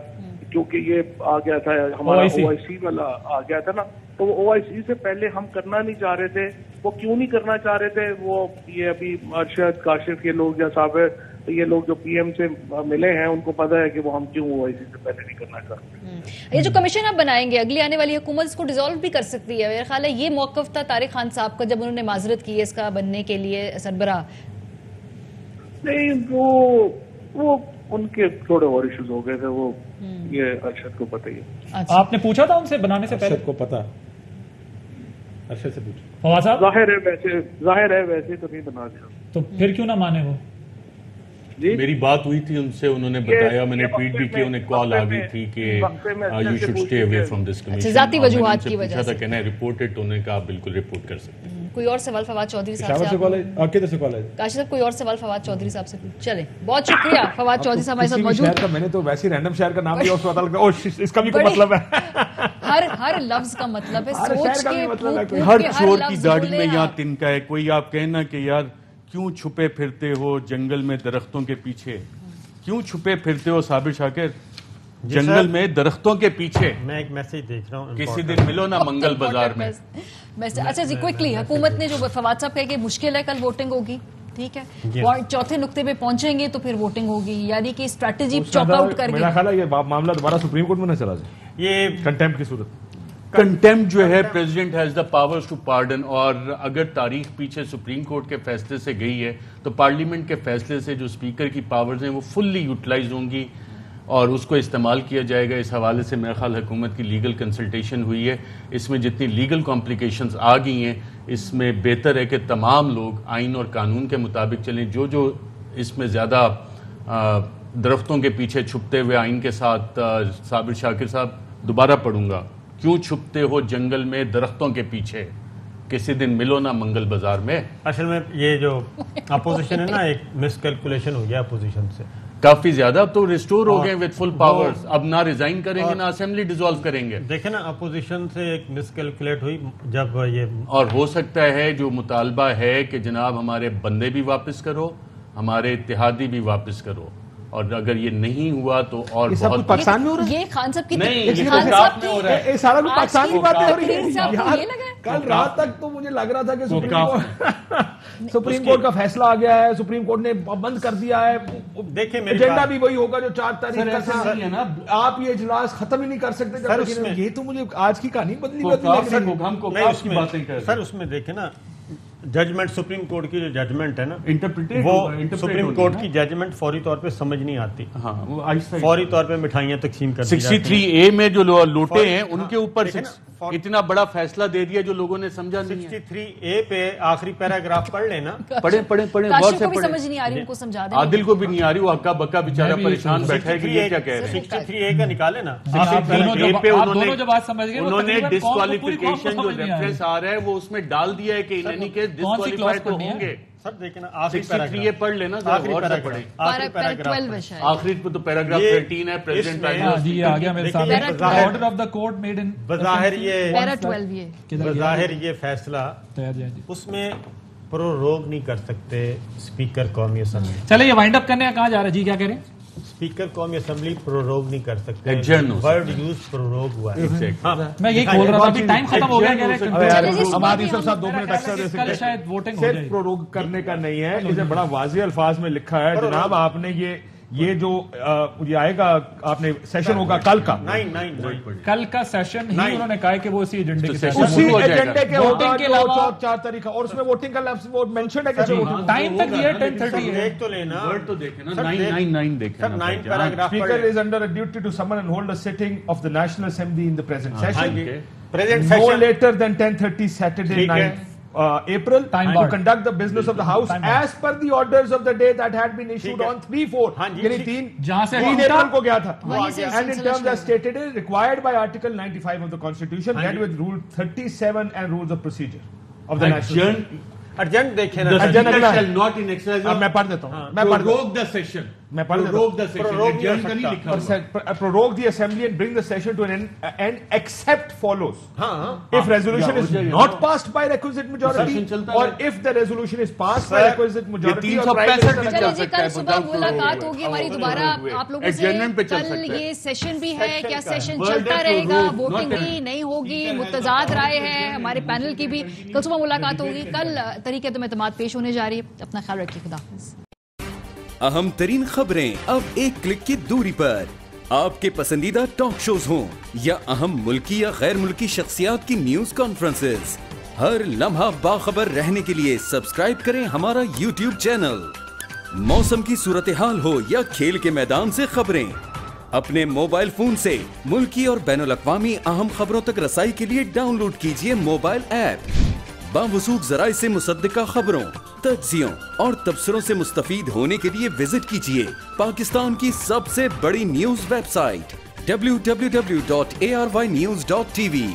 क्योंकि ये आ गया था हमारा OIC वाला आ गया था ना, तो वो OIC से पहले हम करना नहीं चाह रहे थे। वो क्यों नहीं करना चाह रहे थे, वो ये अभी अरशद काशिफ के लोग या साबिर, ये लोग जो PM से मिले हैं उनको पता है कि वो हम क्यों OIC से पहले नहीं करना चाहते। ये जो कमीशन आप बनाएंगे, अगली आने वाली हुकूमत इसको डिसॉल्व भी कर सकती है। मेरा ख्याल है ये मौक़िफ़ था तारिक खान साहब का जब उन्होंने माजरत की है इसका बनने के लिए सरबराह। नहीं, वो उनके थोड़े और इश्यूज हो गए थे, वो ये अरशद को पता ही है। अच्छा। आपने पूछा था उनसे बनाने से पहले? को पता अरशद से पूछ। फवाद साहब, जाहिर है वैसे तो नहीं बना दिया, तो फिर क्यों ना माने वो? जी मेरी बात हुई थी उनसे, उन्होंने बताया, मैंने ट्वीट भी किया, उन्हें कॉल आ गई थी कि you should stay away from this commission. ज़ाती वजूहात की वजह से कहना है रिपोर्ट इट, उन्होंने कहा आप बिल्कुल रिपोर्ट कर सकते हैं। कोई और सवाल फवाद चौधरी साहब पेशावर से कॉल है और किधर से कॉल है? काशी साहब कोई और सवाल फवाद चौधरी साहब से चले। बहुत शुक्रिया फवाद चौधरी साहब हमारे साथ मौजूद शहर का, मैंने तो वैसे ही रैंडम शहर का नाम लिया, उसको पता लगा ओ इसका भी कोई मतलब है। हर लफ्ज का मतलब है, हर सोच शहर का के भी मतलब है कोई। हर चोर की दाढ़ी में यहाँ तिनका है। कोई आप कहना कि यार क्यों छुपे फिरते हो जंगल में दरख्तों के पीछे, क्यों छुपे फिरते हो साबिर शाकिर जंगल में दरख्तों के पीछे? मैं एक मैसेज देख रहा हूँ, किसी दिन मिलो ना मंगल बाजार में। अच्छा जी, क्विकली हुकूमत ने जो फवाद साहब कहे कि मुश्किल है, कल वोटिंग होगी, ठीक है, और चौथे नुक्ते पे पहुंचेंगे तो फिर वोटिंग होगी, यानी कि स्ट्रेटेजी चॉक आउट करके मेरा ख्याल है ये मामला दोबारा सुप्रीम कोर्ट में न चला जाए, ये कंटेम्प्ट की सूरत। कंटेम्प्ट जो है, president has the powers to pardon, और अगर तारीख पीछे सुप्रीम कोर्ट के फैसले से गई है तो पार्लियामेंट के फैसले से जो स्पीकर की पावर्स हैं वो फुल्ली यूटिलाइज होंगी और उसको इस्तेमाल किया जाएगा। इस हवाले से मेरा ख्याल हुकूमत की लीगल कंसल्टेशन हुई है, इसमें जितनी लीगल कॉम्प्लिकेशंस आ गई हैं इसमें बेहतर है कि तमाम लोग आइन और कानून के मुताबिक चलें। जो इसमें ज़्यादा दरख्तों के पीछे छुपते हुए आइन के साथ, साबिर शाकिर साहब दोबारा पढ़ूंगा, क्यों छुपते हो जंगल में दरख्तों के पीछे, किसी दिन मिलो ना मंगल बाजार में। असल में ये जो अपोजिशन है ना, एक मिसकैलकुलेशन हो गया अपोजिशन से काफी ज्यादा। अब तो रिस्टोर हो गए विद फुल पावर्स, अब ना रिजाइन करेंगे ना असेंबली डिसॉल्व करेंगे। देखे ना, अपोजिशन से एक मिसकैलकुलेट हुई जब ये, और हो सकता है जो मुतालबा है कि जनाब हमारे बंदे भी वापस करो, हमारे इत्तेहादी भी वापस करो, और अगर ये नहीं हुआ तो और बहुत पाकिस्तान में हो रहा है। ये खान साहब की नहीं, खान ये साहब गुजरात में हो रहा है। ये सारा कुछ पाकिस्तान की बातें हो रही तकरीर से है आपको यार। ये लगा है? कल रात तक तो मुझे लग रहा था कि सुप्रीम कोर्ट का फैसला आ गया है, सुप्रीम कोर्ट ने बंद कर दिया है। देखिए मेरी एजेंडा बात- भी वही होगा जो 4 तारीख का ऐसा था। नहीं है ना। आप ये इजलास खत्म ही नहीं कर सकते जब सर, तक उसमें- ये तो मुझे आज की कहानी बदली को लग काफ रही है। को हम को नहीं, काफ की बातें कर सर उसमें देखे ना, जजमेंट सुप्रीम कोर्ट की जो जजमेंट है ना, इंटरप्रिटेट वो इंटरप्रेट सुप्रीम होगी कोर्ट ना। की जजमेंट फौरी तौर पे समझ नहीं आती, हाँ, वो आहिस्ता फौरी तौर पे मिठाइयाँ तकसीम कर दी जाती हैं। 63A में जो लूटे हैं हाँ, उनके ऊपर देखे ना, इतना बड़ा फैसला दे दिया जो लोगों ने समझा नहीं है। 63A पे आखिरी पैराग्राफ पढ़ लेना। पढ़े काशिफ गौर से को भी पढ़े। समझ नहीं आ रही, उनको समझा दें। आदिल को भी नहीं आ रही, वो हक्का बक्का बेचारा मैं भी परेशान यही बैठा है कि ये क्या कह रहे हैं। 63A का निकाले ना, आप दोनों ये जब पे आप उन्होंने- दोनों जब बात समझ गए, वो उन्होंने तकरीबन कौम को पूरी कौम को डिस्क्वालिफिकेशन जो समझ नहीं आ रही। रेफरेंस आ रहा है वो उसमें डाल दिया है कि इन एनी केस कौन सी डिस्क्वालीफाई क्लॉज तो पढ़नी है? होंगे। सर देखे ना, आखिरी 63A पढ़ लेना, जरा आखिरी गौर से पैराग्राफ, पढ़े। आखिरी पैराग्राफ 12 है शायद। आखिरी पे तो पैराग्राफ ये 13 है, प्रेसिडेंट इसमें- हाँ जी, ये आ गया मेरे देखिए, सामने। Para- order of the court made in बज़ाहिर ये पैरा 12 ये किधर गया? बज़ाहिर ये फैसला तैयार जी, हाँ जी। उसमें प्रोरोग नहीं कर सकते स्पीकर कौमी असम्बली। चले ये वाइंड अप करने का, कहाँ जा रहा है जी, क्या कह रहे हैं? स्पीकर कौमी असम्बली प्रोरोग नहीं कर सकते। Adjourn हो वर्ड यूज प्रोरोग हुआ है। हाँ, मैं यही खोल रहा था, अभी टाइम खत्म हो गया, कह रहे हैं अबे यार, चलिए जी, हमारी इसमें सब 2 मेरा मिनट ख्याल एक्स्ट्रा है दे कि कल सकते शायद वोटिंग हो सिर्फ जाएगी। प्रोरोग करने का नहीं है, इसे बड़ा वाज़ेह अल्फाज में लिखा है जनाब आपने ये जो ये आएगा, आपने सेशन होगा कल का, 9 कल का सेशन ही नहीं। उन्होंने कहा है कि वो इसी एजेंडे के सेशन तहत उसी हो जाएगा। एजेंडे के वोटिंग होगा के जो अलावा- 4 तारीख का, और उसमें वोटिंग का लफ्ज वो मेंशन है कैसे वोटिंग। टाइम तक दिया 10:30 है। देख तो लेना, वर्ड तो देखे ना, सर, 999 देखे सर ना 9 भाईजान। पैराग्राफ पढ़ Speaker लें। is under a duty to summon and hold a sitting of the National Assembly in the present हाँ session, जी, present no session later than 10:30 Saturday ठीक है। 9th April, Time to bar. conduct the business of the House Time bar. as per the orders of the day that had been issued ठीक है। on 3/4, हाँ जी, यानी ठीक। 3 जहाँ से 3 उल्टा- April को गया था, वहीं से and in सिलसिला terms शुरू as stated is required by Article 95 of the Constitution, हाँ that ji. with Rule 37 and Rules of Procedure of the National Adjourn Assembly. Urgent देखे ना। the Adjourn speaker अगला है। shall not in exercise अब of मैं पढ़ देता हूँ, मैं पढ़ देता हूँ। prorogue the session, मैं पढ़ देता हूँ। prorogue the session, Prorogue नहीं adjourn हो का नहीं सकता। लिखा हुआ। Prorogue the assembly and bring the session to an end except follows. हाँ, If resolution Yeah, is yeah, not yeah. passed by requisite majority, Session चलता or रहे। if the resolution is passed by Sir, requisite majority, ये or Prime 365 Minister दिन चलिए चल जी, सकता कल है, सुबह बताओ मुलाकात तो होगी हमारी तो दोबारा हुए। आप लोगों से। Adjournment पे चल कल सकता है। ये सेशन भी है, Section क्या का है। सेशन Word चलता है रहेगा, prorogue, वोटिंग not भी नहीं होगी, मुतजाद राय है हमारे पैनल की भी। कल सुबह मुलाकात होगी, कल तरीके तो एतमाद पेश होने जा रही है। अपना ख्याल रखिए, खुदा हाफिज़। अहम तरीन खबरें अब एक क्लिक की दूरी पर। आपके पसंदीदा टॉक शोज हों या अहम मुल्की या गैर मुल्की शख्सियात की न्यूज कॉन्फ्रेंसेस, हर लम्हा बाखबर रहने के लिए सब्सक्राइब करें हमारा YouTube चैनल। मौसम की सूरत हाल हो या खेल के मैदान से खबरें, अपने मोबाइल फोन से मुल्की और बैनुल-अक़वामी अहम खबरों तक रसाई के लिए डाउनलोड कीजिए मोबाइल ऐप। बावसूख ज़राए से मुसद्दिक़ा खबरों, तज्ज़ियों और तबसरों से मुस्तफ़ीद होने के लिए विजिट कीजिए पाकिस्तान की सबसे बड़ी न्यूज़ वेबसाइट www.arYnews.tv।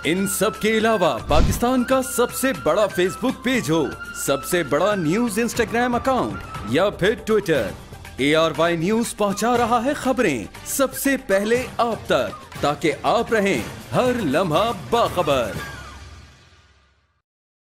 इन सब के अलावा पाकिस्तान का सबसे बड़ा फेसबुक पेज हो, सबसे बड़ा न्यूज़ इंस्टाग्राम अकाउंट या फिर ट्विटर, ARY न्यूज़ पहुंचा रहा है खबरें सबसे पहले आप तक, ताकि आप रहें हर लम्हा बाखबर।